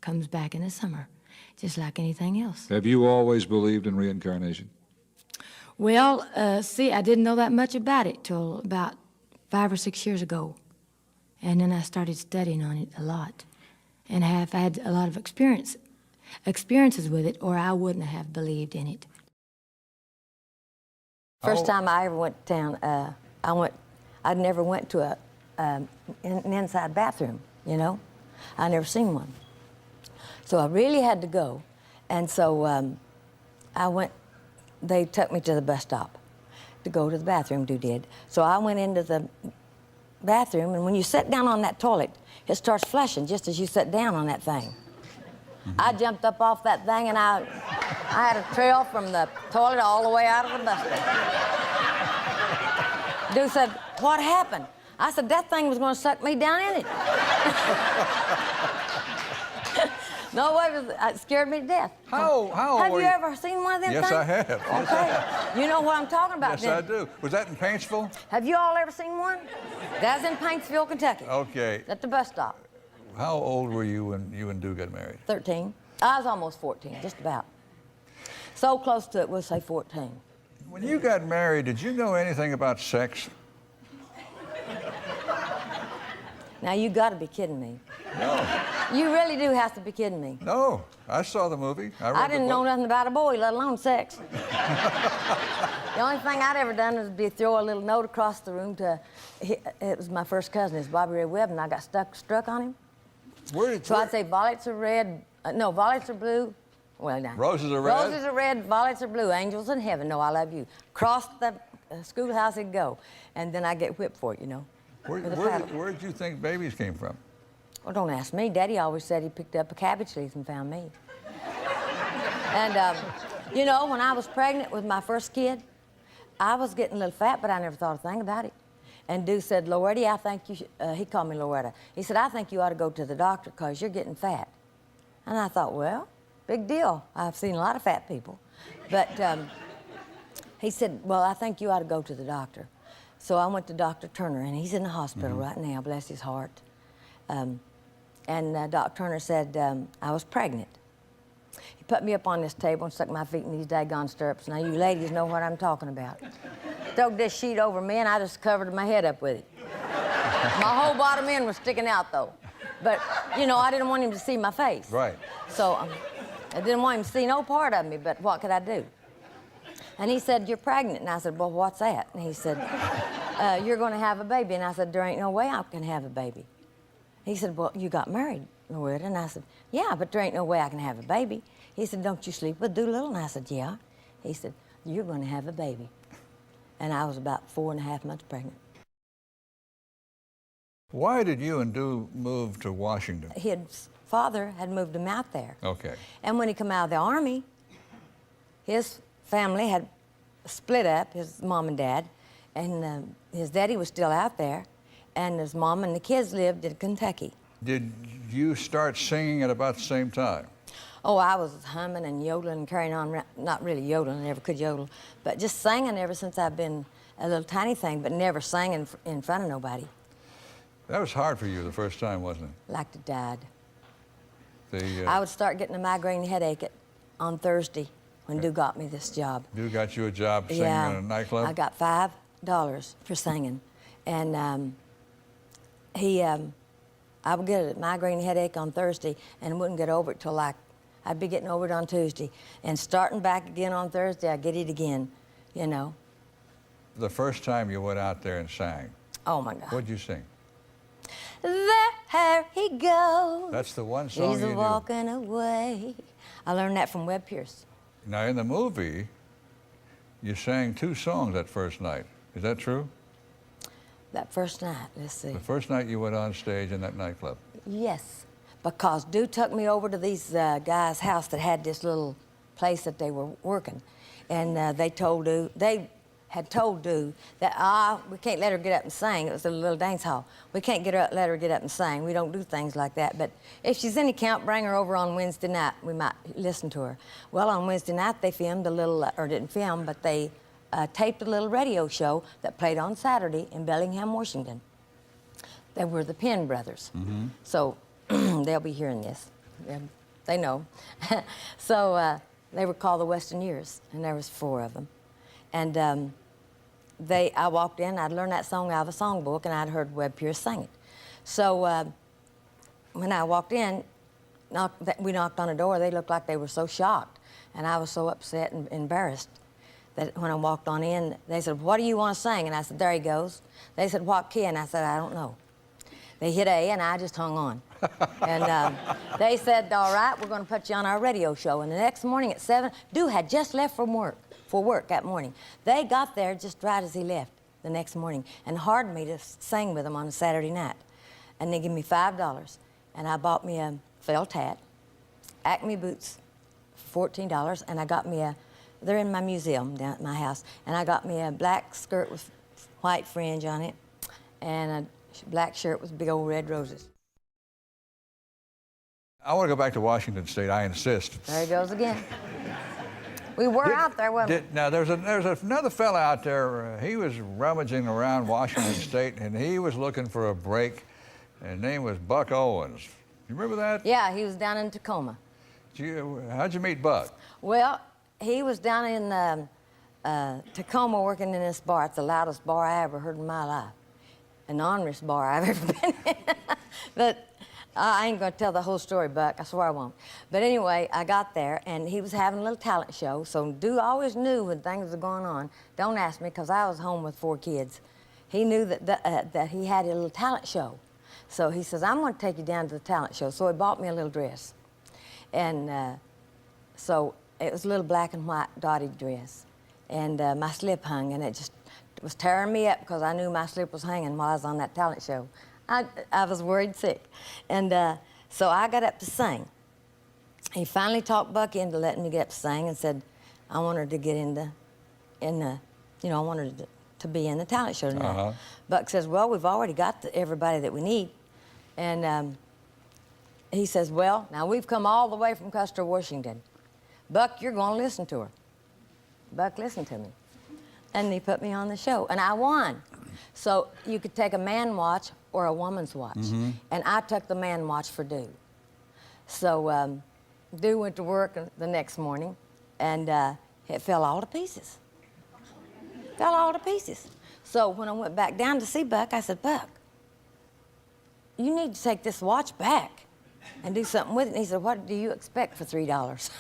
comes back in the summer, just like anything else. Have you always believed in reincarnation? Well, see, I didn't know that much about it till about 5 or 6 years ago. And then I started studying on it a lot and have had a lot of experiences with it, or I wouldn't have believed in it. First time I ever went to town, I never went to an inside bathroom, you know. I never seen one. So I really had to go. And so I went, they took me to the bus stop to go to the bathroom, did. So I went into the bathroom, and when you sit down on that toilet, it starts flushing just as you sit down on that thing. I jumped up off that thing, and I had a trail from the toilet all the way out of the bus stop. Dude said, "What happened?" I said, "That thing was going to suck me down in it." No, it scared me to death. How Have were you ever seen one of them Yes, things? I have. Yes, I have. Okay. You know what I'm talking about, Yes, then. I do. Was that in Paintsville? Have you all ever seen one? That was in Paintsville, Kentucky. Okay. At the bus stop. How old were you when you and Dew got married? 13. I was almost 14, just about. So close to it, we'll say 14. When you got married, did you know anything about sex? Now, you got to be kidding me. No. You really do have to be kidding me. No. I saw the movie. I didn't know nothing about a boy, let alone sex. The only thing I'd ever done was throw a little note across the room to, it was my first cousin, it's Bobby Ray Webb, and I got struck on him. So I'd say violets are red, no, violets are blue. Well, now. Roses are red? Roses are red, violets are blue, angels in heaven, no, I love you. Cross the schoolhouse it'd go, and then I get whipped for it, you know. Where did you think babies came from? Well, don't ask me. Daddy always said he picked up a cabbage leaf and found me. And, you know, when I was pregnant with my first kid, I was getting a little fat, but I never thought a thing about it. And Dew said, "Loretta, I think you should," he called me Loretta. He said, "I think you ought to go to the doctor because you're getting fat." And I thought, well, big deal. I've seen a lot of fat people. But he said, "Well, I think you ought to go to the doctor." So I went to Dr. Turner, and he's in the hospital right now, bless his heart. And Dr. Turner said I was pregnant. He put me up on this table and stuck my feet in these daggone stirrups. Now, you ladies know what I'm talking about. Threw this sheet over me, and I just covered my head up with it. My whole bottom end was sticking out, though. But, you know, I didn't want him to see my face. Right. So I didn't want him to see no part of me, but what could I do? And he said, "You're pregnant." And I said, "Well, what's that?" And he said, "You're going to have a baby." And I said, "There ain't no way I can have a baby." He said, "Well, you got married, Loretta." And I said, "Yeah, but there ain't no way I can have a baby." He said, "Don't you sleep with Doolittle?" And I said, "Yeah." He said, "You're going to have a baby." And I was about 4.5 months pregnant. Why did you and Dew move to Washington? His father had moved him out there. Okay. And when he come out of the Army, his family had split up, his mom and dad, and his daddy was still out there, and his mom and the kids lived in Kentucky. Did you start singing at about the same time? Oh, I was humming and yodeling and carrying on, not really yodeling, I never could yodel, but just singing ever since I've been a little tiny thing, but never sang in front of nobody. That was hard for you the first time, wasn't it? Like to died. I would start getting a migraine headache on Thursday when Dew got me this job. Dew got you a job singing in a nightclub? I got $5 for singing. And I would get a migraine headache on Thursday and wouldn't get over it till I'd be getting over it on Tuesday. And starting back again on Thursday, I'd get it again, you know. The first time you went out there and sang. Oh, my God. What'd you sing? There he goes. That's the one song you He's knew. walking away. I learned that from Webb Pierce. Now, in the movie, you sang 2 songs that first night. Is that true? That first night, let's see. The first night you went on stage in that nightclub. Yes, because Dew took me over to these guys' house that had this little place that they were working. And they had told Dew that, we can't let her get up and sing. It was a little dance hall. We can't let her get up and sing. We don't do things like that. But if she's any count, bring her over on Wednesday night. We might listen to her. Well, on Wednesday night, they filmed a little, or didn't film, but they taped a little radio show that played on Saturday in Bellingham, Washington. They were the Penn brothers. So they'll be hearing this. they know. So they were called the Western Years, and there was 4 of them. And I walked in, I'd learned that song out of a songbook, and I'd heard Webb Pierce sing it. So when I walked in, we knocked on the door, they looked like they were so shocked. And I was so upset and embarrassed that when I walked on in, they said, "What do you want to sing?" And I said, "There he goes." They said, "What key?" And I said, "I don't know." They hit A, and I just hung on. And they said, "All right, we're going to put you on our radio show." And the next morning at 7, Dew had just left for work that morning. They got there just right as he left the next morning and hired me to sing with them on a Saturday night. And they gave me $5, and I bought me a felt hat, Acme boots for $14, and I got me they're in my museum down at my house, and I got me a black skirt with white fringe on it, and a black shirt with big old red roses. I want to go back to Washington State, I insist. There he goes again. We were out there, wasn't we? Now, there's another fella out there, he was rummaging around Washington State, and he was looking for a break, and his name was Buck Owens. You remember that? Yeah, he was down in Tacoma. How'd you meet Buck? Well, he was down in Tacoma working in this bar. It's the loudest bar I ever heard in my life. An honorous bar I've ever been in. But I ain't going to tell the whole story, Buck. I swear I won't. But anyway, I got there, and he was having a little talent show. So Dew always knew when things were going on. Don't ask me, because I was home with 4 kids. He knew that he had a little talent show. So he says, "I'm going to take you down to the talent show." So he bought me a little dress. And so it was a little black and white dotted dress. And my slip hung, and it just was tearing me up because I knew my slip was hanging while I was on that talent show. I was worried sick. And so I got up to sing. He finally talked Buck into letting me get up to sing and said, I wanted to get I wanted to be in the talent show tonight. Buck says, "Well, we've already got everybody that we need." And he says, "Well, now we've come all the way from Custer, Washington. Buck, you're going to listen to her." Buck listened to me. And he put me on the show, and I won. So you could take a man watch or a woman's watch. And I took the man watch for Dew. So Dew went to work the next morning, and it fell all to pieces. Fell all to pieces. So when I went back down to see Buck, I said, "Buck, you need to take this watch back and do something with it." And he said, "What do you expect for $3?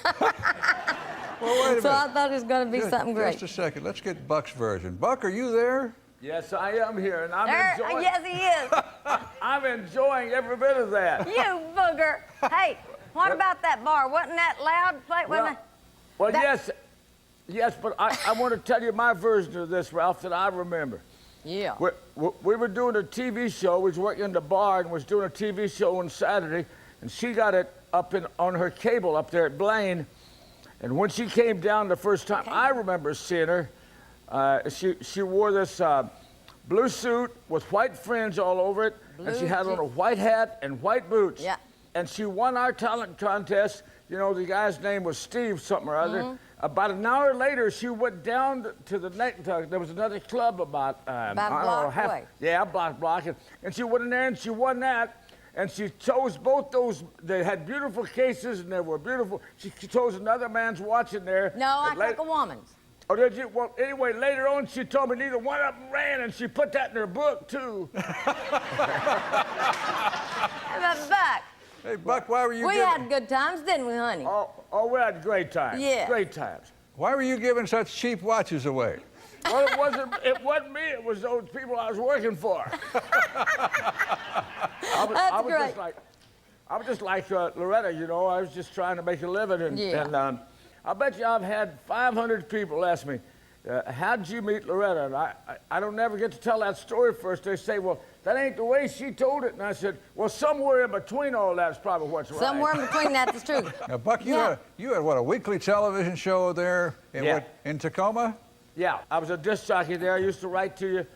Well, wait a minute. So I thought it was going to be something great. Just a second. Let's get Buck's version. Buck, are you there? Yes, I am here, and I'm enjoying. Yes, he is. I'm enjoying every bit of that. You booger. Hey, what about that bar? Wasn't that loud? Yes, but I want to tell you my version of this, Ralph, that I remember. Yeah. We were doing a TV show. We was working in the bar and was doing a TV show on Saturday, and she got it up on her cable up there at Blaine. And when she came down the first time, I remember seeing her. She wore this blue suit with white fringe all over it, and she had on a white hat and white boots. Yeah. And she won our talent contest. You know, the guy's name was Steve something or other. About an hour later, she went down to the there was another club about a block away. Yeah, about a block. And she went in there and she won that. And she chose both those. They had beautiful cases and they were beautiful. She chose another man's watch in there. No, I took a woman's. Oh, did you? Well, anyway, later on, she told me neither one of them ran, and she put that in her book, too. Buck. Hey, Buck, why were you We had good times, didn't we, honey? Oh, we had great times. Yeah. Great times. Why were you giving such cheap watches away? Well, it wasn't me. It was those people I was working for. I was just like Loretta, you know. I was just trying to make a living. And I bet you I've had 500 people ask me, how'd you meet Loretta? And I don't never get to tell that story first. They say, well, that ain't the way she told it. And I said, well, somewhere in between all that's probably what's right. Somewhere in between that's the truth. Now, Buck, you had what, a weekly television show there in Tacoma? Yeah, I was a disc jockey there. I used to write to you,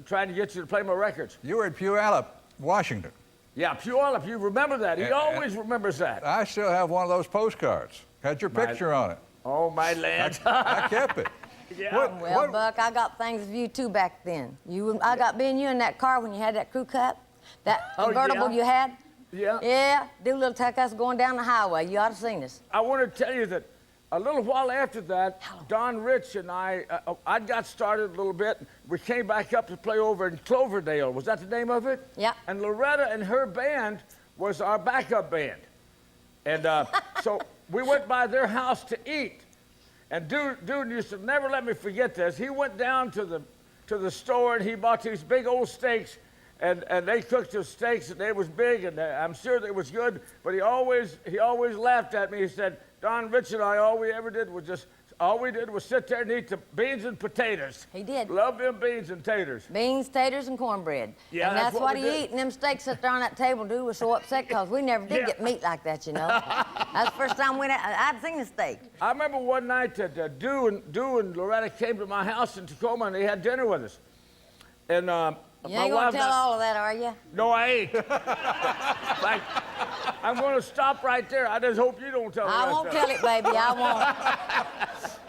trying to get you to play my records. You were at Puyallup, Washington. Yeah, Puyallup, you remember that. He always remembers that. I still have one of those postcards. Had your picture on it. Oh, my land. I kept it. Yeah. Buck, I got things of you too back then. I got me and you in that car when you had that crew cut, that convertible you had. Yeah? Yeah, Doolittle took us going down the highway. You ought to seen us. I want to tell you that a little while after that, Don Rich and I got started a little bit. We came back up to play over in Cloverdale. Was that the name of it? Yeah. And Loretta and her band was our backup band. And so we went by their house to eat. And dude used to never let me forget this. He went down to the store and he bought these big old steaks. And they cooked the steaks and they was big and I'm sure they was good. But he always laughed at me. He said, Don Rich and I, all we did was sit there and eat the beans and potatoes. He did. Love them beans and taters. Beans, taters, and cornbread. Yeah, and that's what we he did. eat. And them steaks sat there on that table, dude was so upset because we never did get meat like that, you know. That's the first time I'd seen a steak. I remember one night that Dew and Loretta came to my house in Tacoma and they had dinner with us. And You ain't gonna tell all of that, are you? No, I ain't. Like, I'm gonna stop right there. I just hope you don't tell the I rest won't of tell it. it, baby. I won't.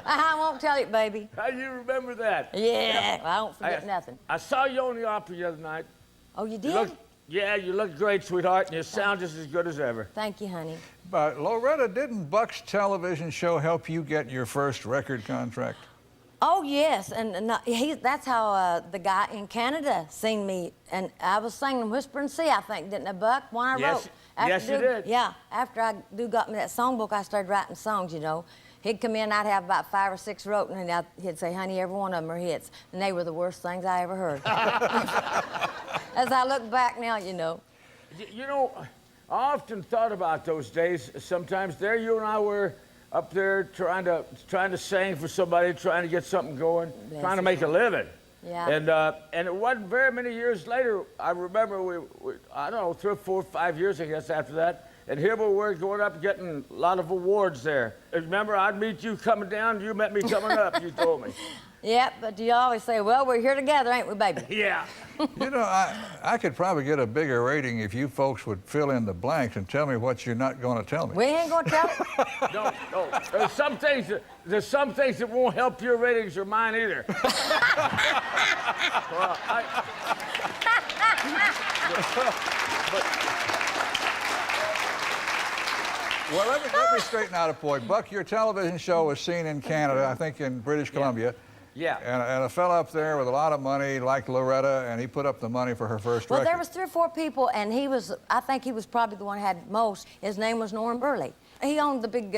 I won't tell it, baby. How you remember that? Yeah, well, I don't forget nothing. I saw you on the opera the other night. Oh, you did? You look great, sweetheart, and you sound just as good as ever. Thank you, honey. But Loretta, didn't Buck's television show help you get your first record contract? Oh, yes, and that's how the guy in Canada seen me, and I was singing Whispering Sea, I think, didn't I, Buck, when I wrote? Yes, you did. Yeah, after I got me that songbook, I started writing songs, you know. He'd come in, I'd have about 5 or 6 wrote, and he'd say, honey, every one of them are hits, and they were the worst things I ever heard. As I look back now, you know. You know, I often thought about those days. Sometimes there you and I were up there trying to sing for somebody, trying to get something going, trying to make a living. Yeah. And it wasn't very many years later. I remember we I don't know, 3 or 4 or 5 years, I guess, after that. And here we were going up, getting a lot of awards there. And remember, I'd meet you coming down, you met me coming up. You told me. Yeah, but you always say, well, we're here together, ain't we, baby? Yeah. You know, I could probably get a bigger rating if you folks would fill in the blanks and tell me what you're not going to tell me. We ain't going to tell it. No. There's some things that won't help your ratings or mine either. Well, let me straighten out a point. Buck, your television show was seen in Canada, I think in British Columbia. Yeah. And a fella up there with a lot of money liked Loretta, and he put up the money for her first record. Well, there was 3 or 4 people, and I think he was probably the one who had most. His name was Norm Burley. He owned the big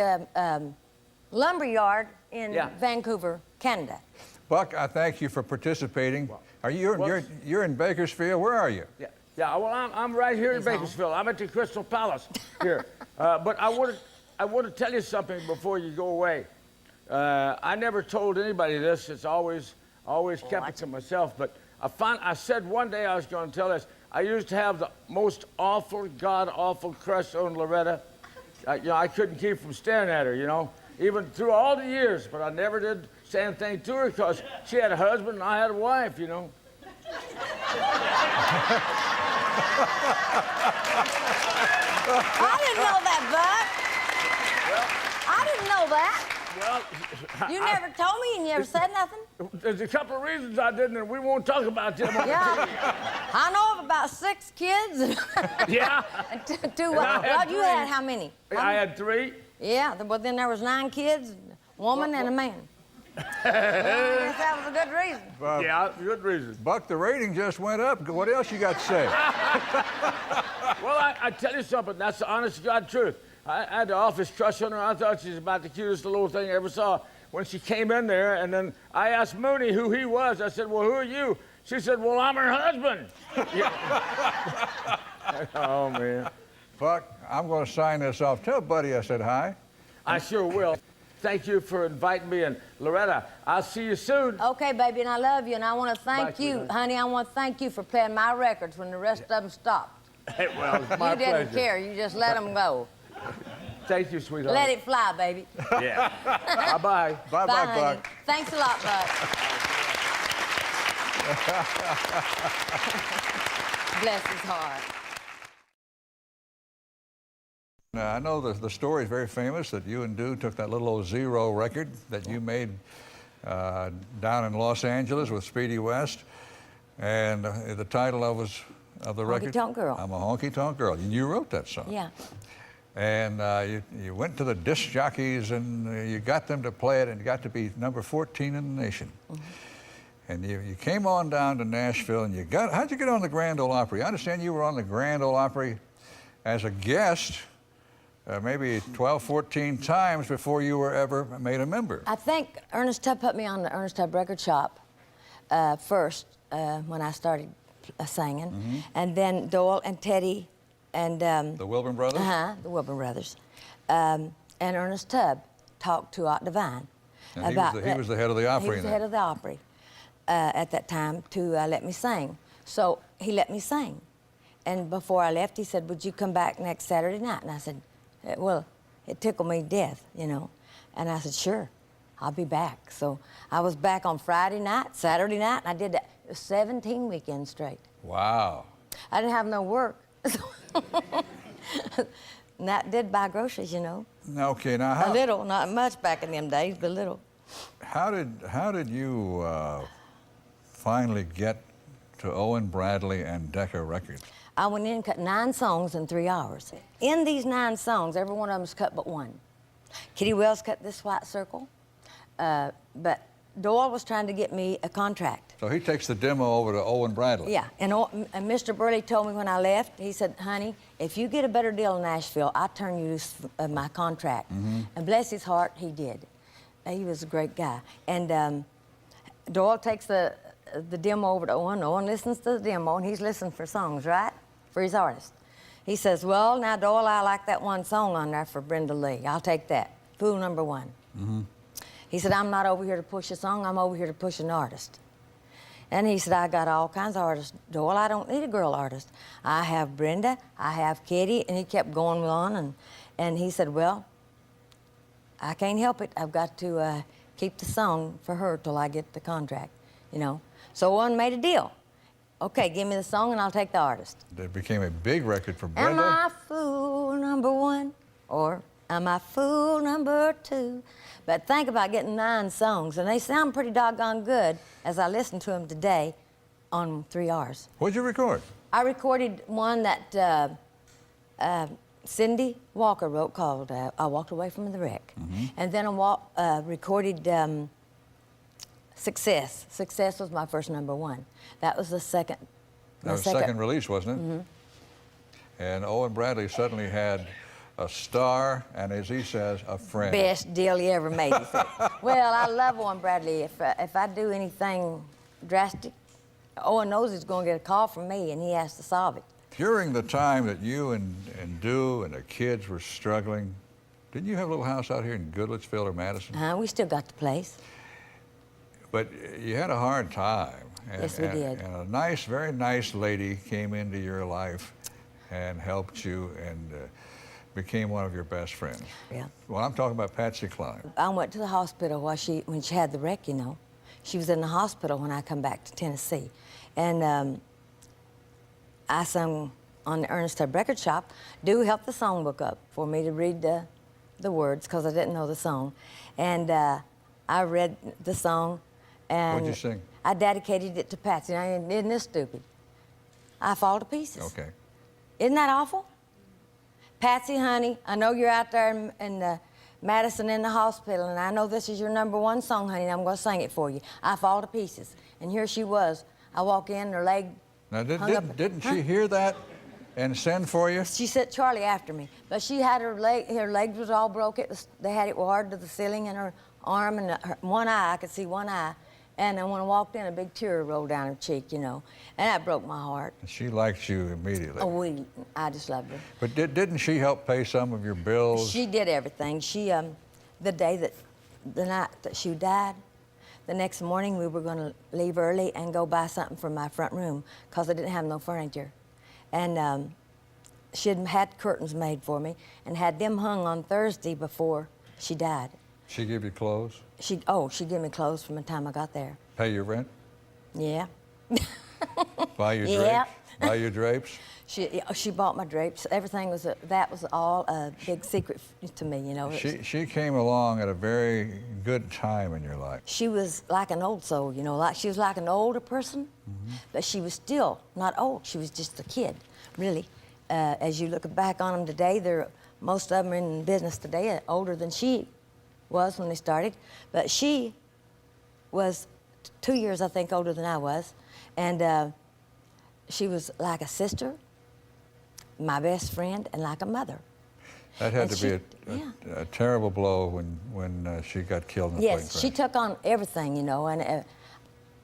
lumber yard in Vancouver, Canada. Buck, I thank you for participating. You're in Bakersfield? Where are you? Yeah. Well, I'm right here in Bakersfield. I'm at the Crystal Palace here. But I want to tell you something before you go away. I never told anybody this. It's always kept it to myself. But I said one day I was going to tell this. I used to have the most awful, god-awful crush on Loretta. I couldn't keep from staring at her, you know, even through all the years. But I never did say anything to her because she had a husband and I had a wife, you know. I didn't know that, Buck. I didn't know that. Well, you never told me and you never said nothing? There's a couple of reasons I didn't, and we won't talk about them on Yeah. I know of about 6 kids. Yeah. And 2 well, you had how many? I had 3. Yeah, but then there was 9 kids, a woman and a man. That was a good reason. Yeah, good reason. Buck, the rating just went up. What else you got to say? Well, I tell you something. That's the honest to God truth. I had the office crush on her. I thought she was about the cutest little thing I ever saw. When she came in there, and then I asked Mooney who he was. I said, well, who are you? She said, well, I'm her husband. Oh, man. Buck, I'm going to sign this off. Tell Buddy I said hi. I sure will. Thank you for inviting me. And Loretta, I'll see you soon. Okay, baby, and I love you, and I want to thank you, sweetheart. honey. I want to thank you for playing my records when the rest of them stopped. Hey, well, it's my You didn't pleasure. care. You just let them go. Thank you, sweetheart. Let it fly, baby. Yeah. Bye-bye. Bye-bye, honey. Buck. Thanks a lot, Buck. Bless his heart. Now, I know the story is very famous that you and Dew took that little old Zero record that you made down in Los Angeles with Speedy West, and the title of of the record? Honky Tonk Girl. I'm a Honky Tonk Girl. And you wrote that song. Yeah. And you went to the disc jockeys and you got them to play it and got to be number 14 in the nation. Mm-hmm. And you came on down to Nashville and how'd you get on the Grand Ole Opry? I understand you were on the Grand Ole Opry as a guest maybe 12, 14 times before you were ever made a member. I think Ernest Tubb put me on the Ernest Tubb record shop first when I started singing. Mm-hmm. And then Doyle and Teddy and the Wilburn brothers? The Wilburn brothers. And Ernest Tubb talked to Art Divine. And he was the head of the Opry. He was the head of the Opry at that time to let me sing. So he let me sing. And before I left, he said, would you come back next Saturday night? And I said, well, it tickled me to death, you know. And I said, sure, I'll be back. So I was back on Friday night, Saturday night, and I did that 17 weekends straight. Wow. I didn't have no work. And that did buy groceries, you know. Okay, now how... A little, not much back in them days, but a little. How did you finally get to Owen Bradley and Decca Records? I went in and cut 9 songs in 3 hours. In these 9 songs, every one of them was cut but one. Kitty Wells cut This White Circle, but Doyle was trying to get me a contract. So he takes the demo over to Owen Bradley. Yeah, and Mr. Burley told me when I left, he said, honey, if you get a better deal in Nashville, I'll turn you my contract. Mm-hmm. And bless his heart, he did. He was a great guy. And Doyle takes the demo over to Owen. Owen listens to the demo, and he's listening for songs, right? For his artist. He says, well, now, Doyle, I like that one song on there for Brenda Lee. I'll take that. Fool number 1. Mm-hmm. He said, I'm not over here to push a song. I'm over here to push an artist. And he said, I got all kinds of artists. Doyle, I don't need a girl artist. I have Brenda, I have Kitty, and he kept going on. And he said, well, I can't help it. I've got to keep the song for her till I get the contract, you know. So one made a deal. Okay, give me the song and I'll take the artist. It became a big record for Brenda. Am I fool number 1 or am I fool number 2? But think about getting 9 songs, and they sound pretty doggone good as I listen to them today on 3 hours. What'd you record? I recorded one that Cindy Walker wrote called I Walked Away from the Wreck. Mm-hmm. And then I recorded Success. Success was my first number 1. That was the second. That was the second release, wasn't it? Mm-hmm. And Owen Bradley suddenly had a star, and as he says, a friend. Best deal he ever made, he said. Well, I love Owen Bradley. If I do anything drastic, Owen knows he's going to get a call from me, and he has to solve it. During the time that you and Dew and the kids were struggling, didn't you have a little house out here in Goodlettsville or Madison? We still got the place. But you had a hard time. And, yes, we did. And a nice, very nice lady came into your life and helped you and became one of your best friends. Yeah. Well, I'm talking about Patsy Cline. I went to the hospital when she had the wreck, you know. She was in the hospital when I come back to Tennessee. And I sung on the Ernest Tubb record shop. Dew helped the songbook up for me to read the words because I didn't know the song. And I read the song. And what'd you sing? I dedicated it to Patsy. Now, isn't this stupid? I fall to pieces. Okay. Isn't that awful? Patsy, honey, I know you're out there in Madison in the hospital, and I know this is your number 1 song, honey, and I'm going to sing it for you. I fall to pieces. And here she was. I walk in, her leg Now, didn't she hear that and send for you? She sent Charlie after me. But she had her leg was all broke. They had it wired to the ceiling in her arm, and one eye, I could see one eye. And then when I walked in, a big tear rolled down her cheek, you know. And that broke my heart. She liked you immediately. Oh, I just loved her. But didn't she help pay some of your bills? She did everything. She, the night that she died, the next morning we were going to leave early and go buy something for my front room because I didn't have no furniture. And she had curtains made for me and had them hung on Thursday before she died. She give you clothes? She gave me clothes from the time I got there. Pay your rent? Yeah. Buy your yeah. Buy your drapes? She bought my drapes. Everything was that was all a big secret to me, you know. She came along at a very good time in your life. She was like an old soul, you know, like she was like an older person, but she was still not old. She was just a kid, really. As you look back on them today, most of them are in business today, older than she was when they started. But she was 2 years, I think, older than I was, and she was like a sister, my best friend, and like a mother. That had to be a terrible blow when she got killed in the plane crash. Yes, she took on everything, you know, and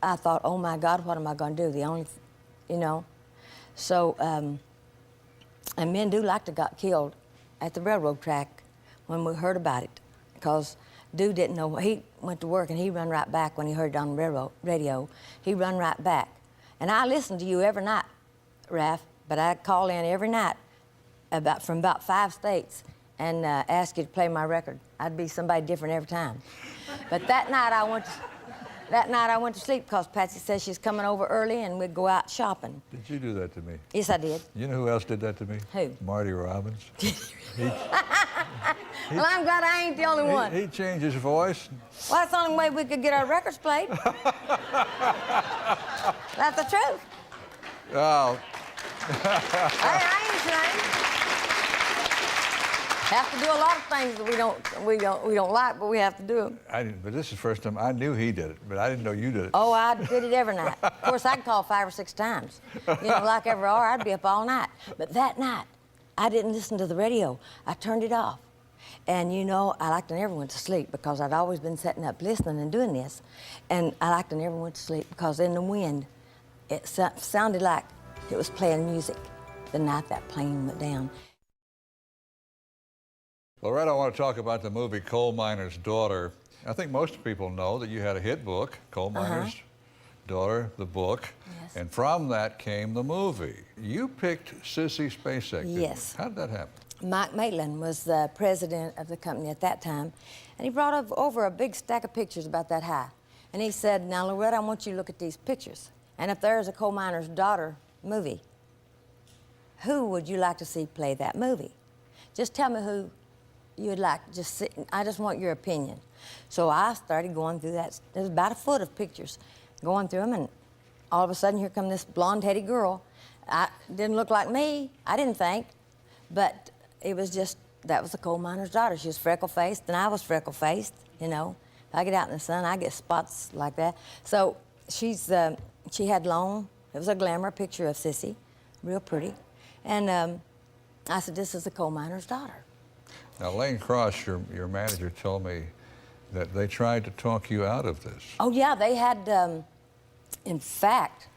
I thought, oh my God, what am I going to do? The only, you know. So, and men do like to got killed at the railroad track when we heard about it, because dude didn't know. He went to work and he run right back when he heard it on the radio. He run right back. And I listened to you every night, Raph, but I'd call in every night from about 5 states and ask you to play my record. I'd be somebody different every time. But that night I went to sleep because Patsy said she's coming over early and we'd go out shopping. Did you do that to me? Yes, I did. You know who else did that to me? Who? Marty Robbins. Well, I'm glad I ain't the only one. He changed his voice. Well, that's the only way we could get our records played. That's the truth. Oh. I ain't ashamed. Have to do a lot of things that we don't like, but we have to do them. But this is the first time I knew he did it, but I didn't know you did it. Oh, I did it every night. Of course, I'd call 5 or 6 times. You know, like every hour, I'd be up all night. But that night, I didn't listen to the radio. I turned it off. And you know, I like to never went to sleep because I'd always been sitting up listening and doing this. And I like to never went to sleep because in the wind, it sounded like it was playing music the night that plane went down. Loretta, I want to talk about the movie Coal Miner's Daughter. I think most people know that you had a hit book, Coal Miner's Daughter, the book, and from that came the movie. You picked Sissy Spacek. Yes. How did that happen? Mike Maitland was the president of the company at that time, and he brought over a big stack of pictures about that high. And he said, now, Loretta, I want you to look at these pictures. And if there's a Coal Miner's Daughter movie, who would you like to see play that movie? Just tell me who you'd like. I just want your opinion. So I started going through that. There's about a foot of pictures, going through them, and all of a sudden, here come this blonde-headed girl. Didn't look like me, I didn't think, but it was just, that was the Coal Miner's Daughter. She was freckle-faced, and I was freckle-faced, you know. If I get out in the sun, I get spots like that. So she had long, it was a glamour picture of Sissy, real pretty. And I said, this is the Coal Miner's Daughter. Now, Lane Cross, your manager, told me that they tried to talk you out of this. Oh, yeah, they had, in fact,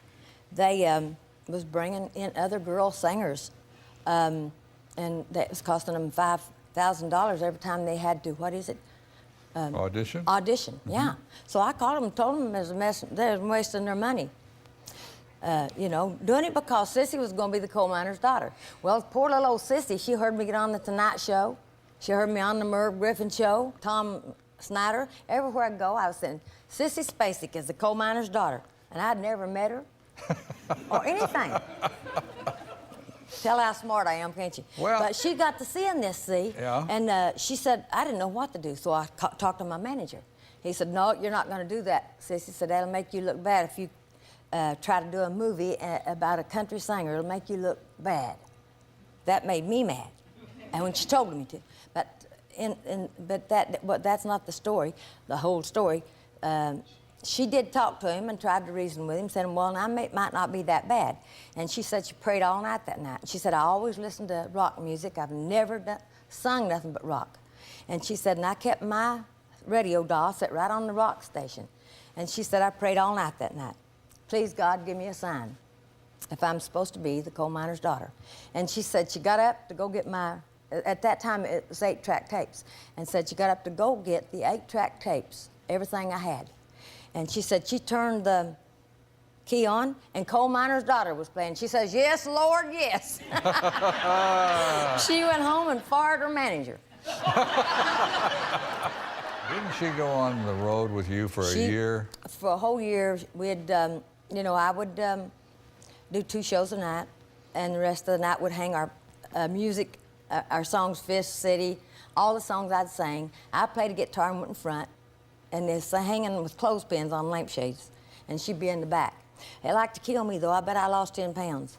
they was bringing in other girl singers, and that was costing them $5,000 every time they had to, what is it? Audition? Audition, yeah. So I called them and told them they're wasting their money. You know, doing it because Sissy was going to be the Coal Miner's Daughter. Well, poor little old Sissy, she heard me get on the Tonight Show. She heard me on the Merv Griffin Show, Tom Snyder. Everywhere I go, I was saying, Sissy Spacek is the Coal Miner's Daughter. And I'd never met her or anything. Tell how smart I am, can't you? Well, but she got to seeing this, see? Yeah. And she said, I didn't know what to do, so I talked to my manager. He said, no, you're not going to do that, Sissy. He said, that'll make you look bad if you try to do a movie about a country singer. It'll make you look bad. That made me mad, and when she told me to. But that's not the story, the whole story. She did talk to him and tried to reason with him, said, well, I might not be that bad. And she said she prayed all night that night. She said, I always listen to rock music. I've never sung nothing but rock. And she said, and I kept my radio dial set right on the rock station. And she said, I prayed all night that night. Please, God, give me a sign if I'm supposed to be the Coal Miner's Daughter. And she said she got up to go get at that time it was 8-track tapes, and said she got up to go get the 8-track tapes, everything I had. And she said she turned the key on, and Coal Miner's Daughter was playing. She says, yes, Lord, yes. She went home and fired her manager. Didn't she go on the road with you for a year? For a whole year, we'd, you know, I would do 2 shows a night, and the rest of the night would hang our music, our songs, Fish City, all the songs I'd sang. I played a guitar and went in front, and they're hanging with clothespins on lampshades, and she'd be in the back. They liked to kill me, though. I bet I lost 10 pounds.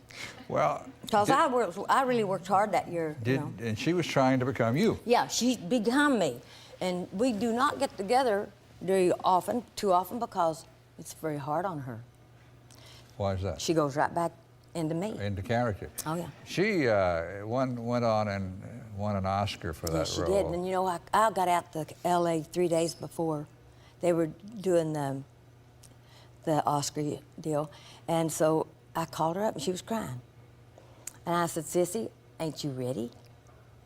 Well, because I really worked hard that year. And she was trying to become you. Yeah, she became me. And we do not get together too often, because it's very hard on her. Why is that? She goes right back into me. Into character. Oh, yeah. She went on and won an Oscar for that role. She did. And, you know, I got out to L.A. 3 days before they were doing the Oscar deal. And so I called her up, and she was crying. And I said, Sissy, ain't you ready?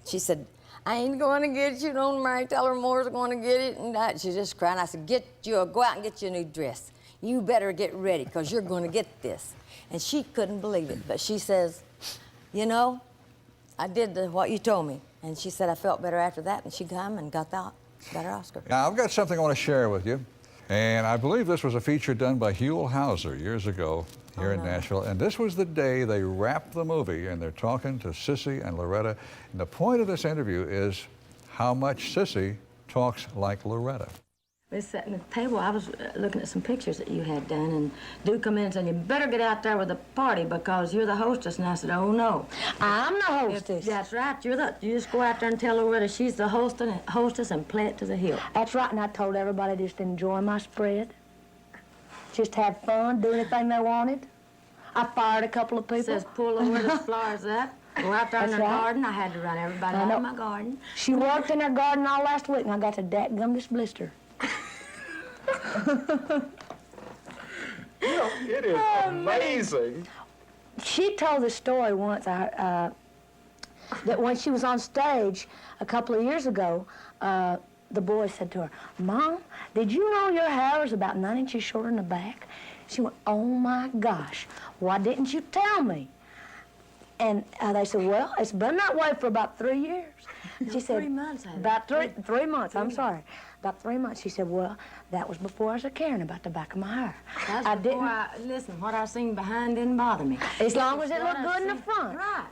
She said, I ain't going to get you. Don't Mary, tell her Moore's going to get it. And she just crying. I said, go out and get you a new dress. You better get ready, because you're going to get this. And she couldn't believe it. But she says, you know, I did what you told me. And she said I felt better after that. And she come and got her Oscar. Now, I've got something I want to share with you. And I believe this was a feature done by Huell Hauser years ago here in Nashville. And this was the day they wrapped the movie, and they're talking to Sissy and Loretta. And the point of this interview is how much Sissy talks like Loretta. We sat at the table. I was looking at some pictures that you had done, and Duke come in and said, you better get out there with the party because you're the hostess. And I said, oh, no. I'm the hostess. That's right. You just go out there and tell Loretta she's the hostess and play it to the hill. That's right, and I told everybody just enjoy my spread. Just have fun, do anything they wanted. I fired a couple of people. Says pull Loretta's flowers up. Go out there in her garden. I had to run everybody out of my garden. She worked in her garden all last week, and I got the dadgumdest blister. You know, it is amazing. She told the story once that when she was on stage a couple of years ago, the boy said to her, Mom, did you know your hair was about 9 inches shorter in the back? She went, oh my gosh, why didn't you tell me? And they said, well, it's been that way for about 3 years. No, she said, 3 months. About 3 months, I'm sorry. About 3 months. She said, well, that was before I was caring about the back of my hair. That's listen, what I seen behind didn't bother me. As long as it looked good in the front. Right.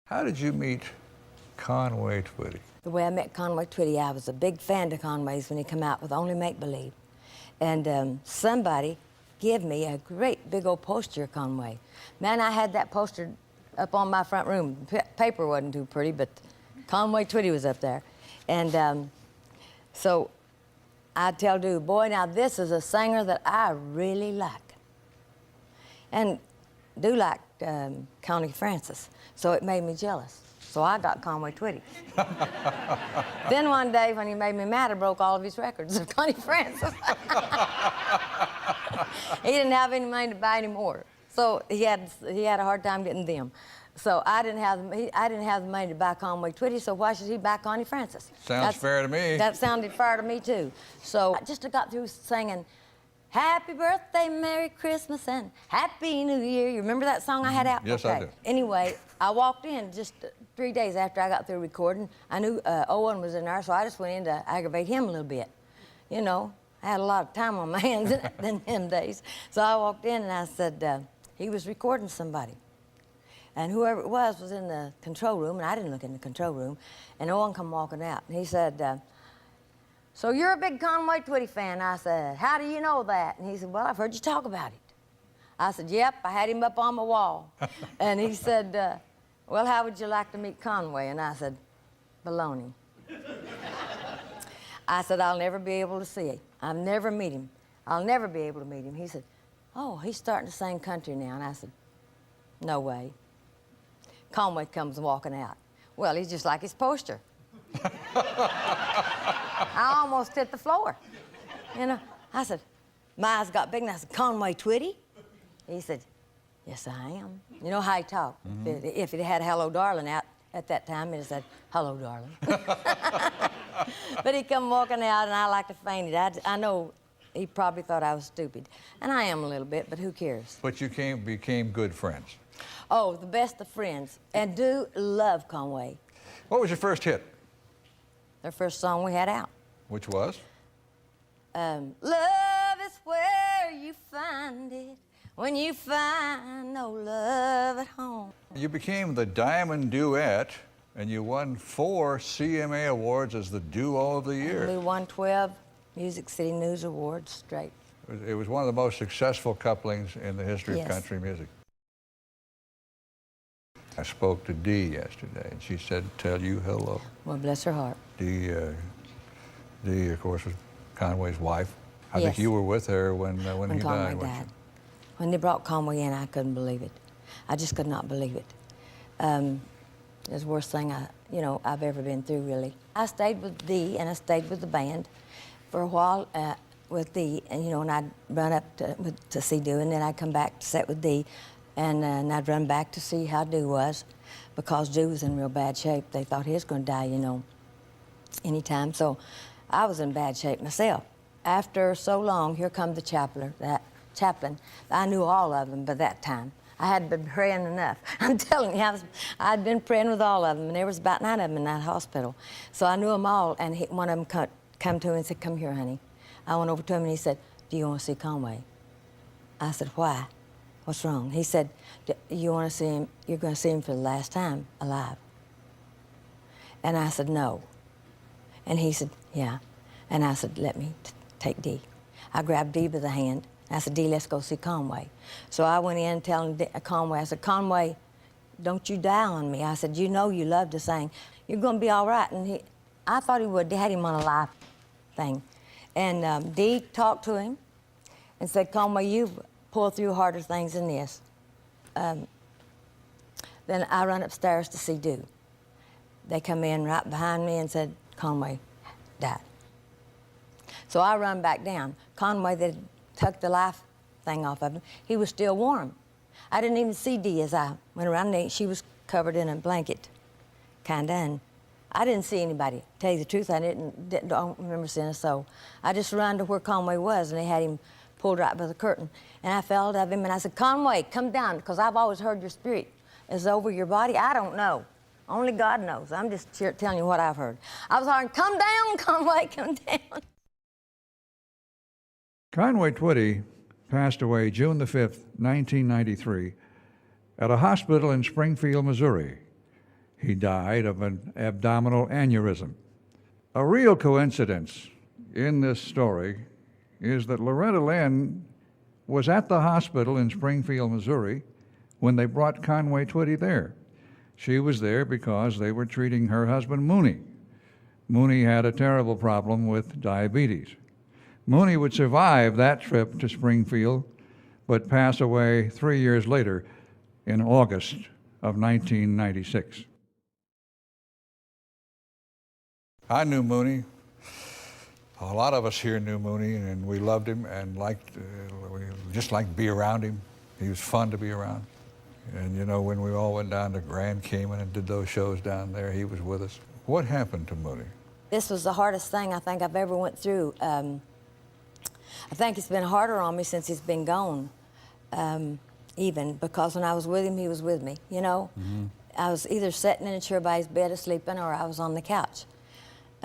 How did you meet Conway Twitty? The way I met Conway Twitty, I was a big fan of Conway's when he came out with Only Make Believe. And somebody gave me a great big old poster of Conway. Man, I had that poster up on my front room. Paper wasn't too pretty, but Conway Twitty was up there. And so I tell Dude, boy, now this is a singer that I really like. And Dude liked Connie Francis, so it made me jealous. So I got Conway Twitty. Then one day when he made me mad, I broke all of his records of Connie Francis. He didn't have any money to buy any more. So he had a hard time getting them. So I didn't have the money to buy Conway Twitty, so why should he buy Connie Francis? Sounds fair to me. That sounded fair to me, too. So I just got through singing, Happy Birthday, Merry Christmas, and Happy New Year. You remember that song I had out? Yes, okay. I do. Anyway, I walked in just 3 days after I got through recording. I knew Owen was in there, so I just went in to aggravate him a little bit. You know, I had a lot of time on my hands in them days. So I walked in and I said, he was recording somebody. And whoever it was in the control room, and I didn't look in the control room, and Owen come walking out. And he said, so you're a big Conway Twitty fan? I said, how do you know that? And he said, well, I've heard you talk about it. I said, yep, I had him up on my wall. And he said, well, how would you like to meet Conway? And I said, baloney. I said, I'll never be able to see him. I'll never meet him. I'll never be able to meet him. He said, oh, he's starting to sing country now. And I said, no way. Conway comes walking out. Well, he's just like his poster. I almost hit the floor. You know, I said, my eyes got big, and I said, Conway Twitty? He said, yes, I am. You know how he talked. Mm-hmm. If it had Hello, Darling out at that time, it said, hello, darling. But he come walking out, and I like to faint it. I know he probably thought I was stupid. And I am a little bit, but who cares? But you became good friends. Oh, the best of friends. And do love Conway. What was your first hit? Their first song we had out. Which was? Love is where you find it when you find no love at home. You became the Diamond Duet, and you won 4 CMA awards as the Duo of the Year. We won 12 Music City News Awards straight. It was one of the most successful couplings in the history of country music. I spoke to Dee yesterday, and she said, tell you hello. Well, bless her heart. Dee, of course, was Conway's wife. I think you were with her when he Conway died. When they brought Conway in, I couldn't believe it. I just could not believe it. It was the worst thing I've ever been through, really. I stayed with Dee, and I stayed with the band for a while with Dee, and and I'd run up to see Dee, and then I'd come back to sit with Dee, and I'd run back to see how Dee was, because Dee was in real bad shape. They thought he was going to die, anytime. So I was in bad shape myself. After so long, here come the chaplain. I knew all of them by that time. I hadn't been praying enough. I'm telling you, I'd been praying with all of them, and there was about 9 of them in that hospital. So I knew them all, and one of them come to me and said, come here, honey. I went over to him, and he said, do you want to see Conway? I said, why? What's wrong? He said, you want to see him? You're going to see him for the last time alive. And I said, no. And he said, yeah. And I said, let me take Dee. I grabbed Dee by the hand. I said, Dee, let's go see Conway. So I went in telling Conway, I said, Conway, don't you die on me. I said, you know you love to sing. You're going to be all right. And I thought he would. They had him on a life thing. And Dee talked to him and said, Conway, you've pulled through harder things than this. Then I run upstairs to see Dee. They come in right behind me and said, Conway died. So I run back down. Conway, they took the life thing off of him. He was still warm. I didn't even see Dee as I went around. She was covered in a blanket, kinda, and I didn't see anybody. Tell you the truth, I don't remember seeing a soul. I just ran to where Conway was, and they had him pulled right by the curtain. And I fell out of him, and I said, Conway, come down, because I've always heard your spirit is over your body. I don't know. Only God knows. I'm just telling you what I've heard. I was hollering, come down, Conway, come down. Conway Twitty passed away June the 5th, 1993, at a hospital in Springfield, Missouri. He died of an abdominal aneurysm. A real coincidence in this story is that Loretta Lynn was at the hospital in Springfield, Missouri, when they brought Conway Twitty there. She was there because they were treating her husband, Mooney. Mooney had a terrible problem with diabetes. Mooney would survive that trip to Springfield, but pass away 3 years later in August of 1996. I knew Mooney. A lot of us here knew Mooney, and we loved him and we just liked to be around him. He was fun to be around. And when we all went down to Grand Cayman and did those shows down there, he was with us. What happened to Mooney? This was the hardest thing I think I've ever went through. I think it's been harder on me since he's been gone, even, because when I was with him, he was with me, Mm-hmm. I was either sitting in a chair by his bed sleeping, or I was on the couch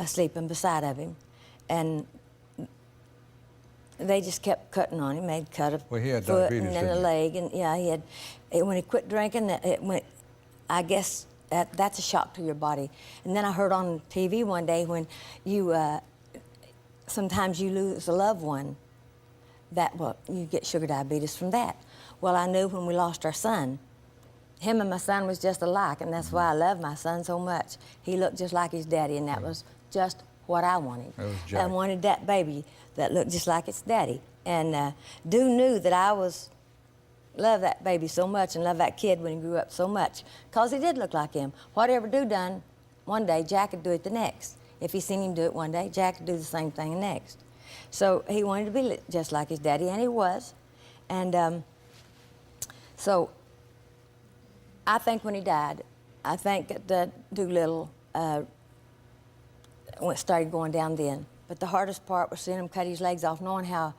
sleeping beside of him. And they just kept cutting on him. They'd cut a foot and then a leg. And yeah, he had, when he quit drinking, I guess that's a shock to your body. And then I heard on TV one day when sometimes you lose a loved one, you get sugar diabetes from that. Well, I knew when we lost our son, him and my son was just alike, and that's why I love my son so much. He looked just like his daddy, and that was just what I wanted. I wanted that baby that looked just like its daddy. And Dee knew that I loved that baby so much and loved that kid when he grew up so much, because he did look like him. Whatever Dee done one day, Jack would do it the next. If he seen him do it one day, Jack would do the same thing the next. So he wanted to be just like his daddy, and he was. And so I think when he died, I think that Doolittle started going down then. But the hardest part was seeing him cut his legs off, knowing how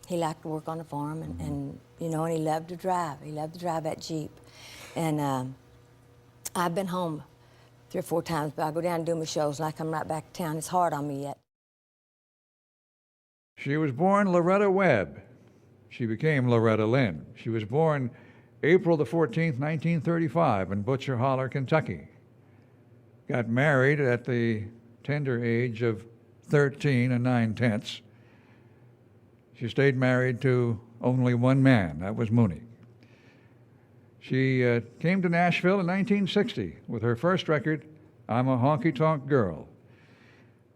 he liked to work on the farm, and he loved to drive. He loved to drive that Jeep. And I've been home 3 or 4 times, but I go down and do my shows, and I come right back to town. It's hard on me yet. She was born Loretta Webb. she became Loretta Lynn. She was born April the 14th, 1935 in Butcher Holler, Kentucky. Got married at the tender age of 13 and 9/10. She stayed married to only one man, that was Mooney. She came to Nashville in 1960 with her first record, I'm a Honky Tonk Girl.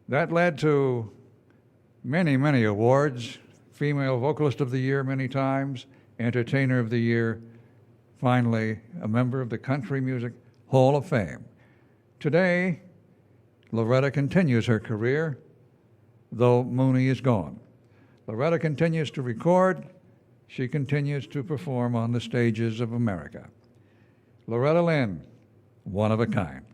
That led to many, many awards, Female Vocalist of the Year many times, Entertainer of the Year, finally a member of the Country Music Hall of Fame. Today, Loretta continues her career, though Mooney is gone. Loretta continues to record. She continues to perform on the stages of America. Loretta Lynn, one of a kind.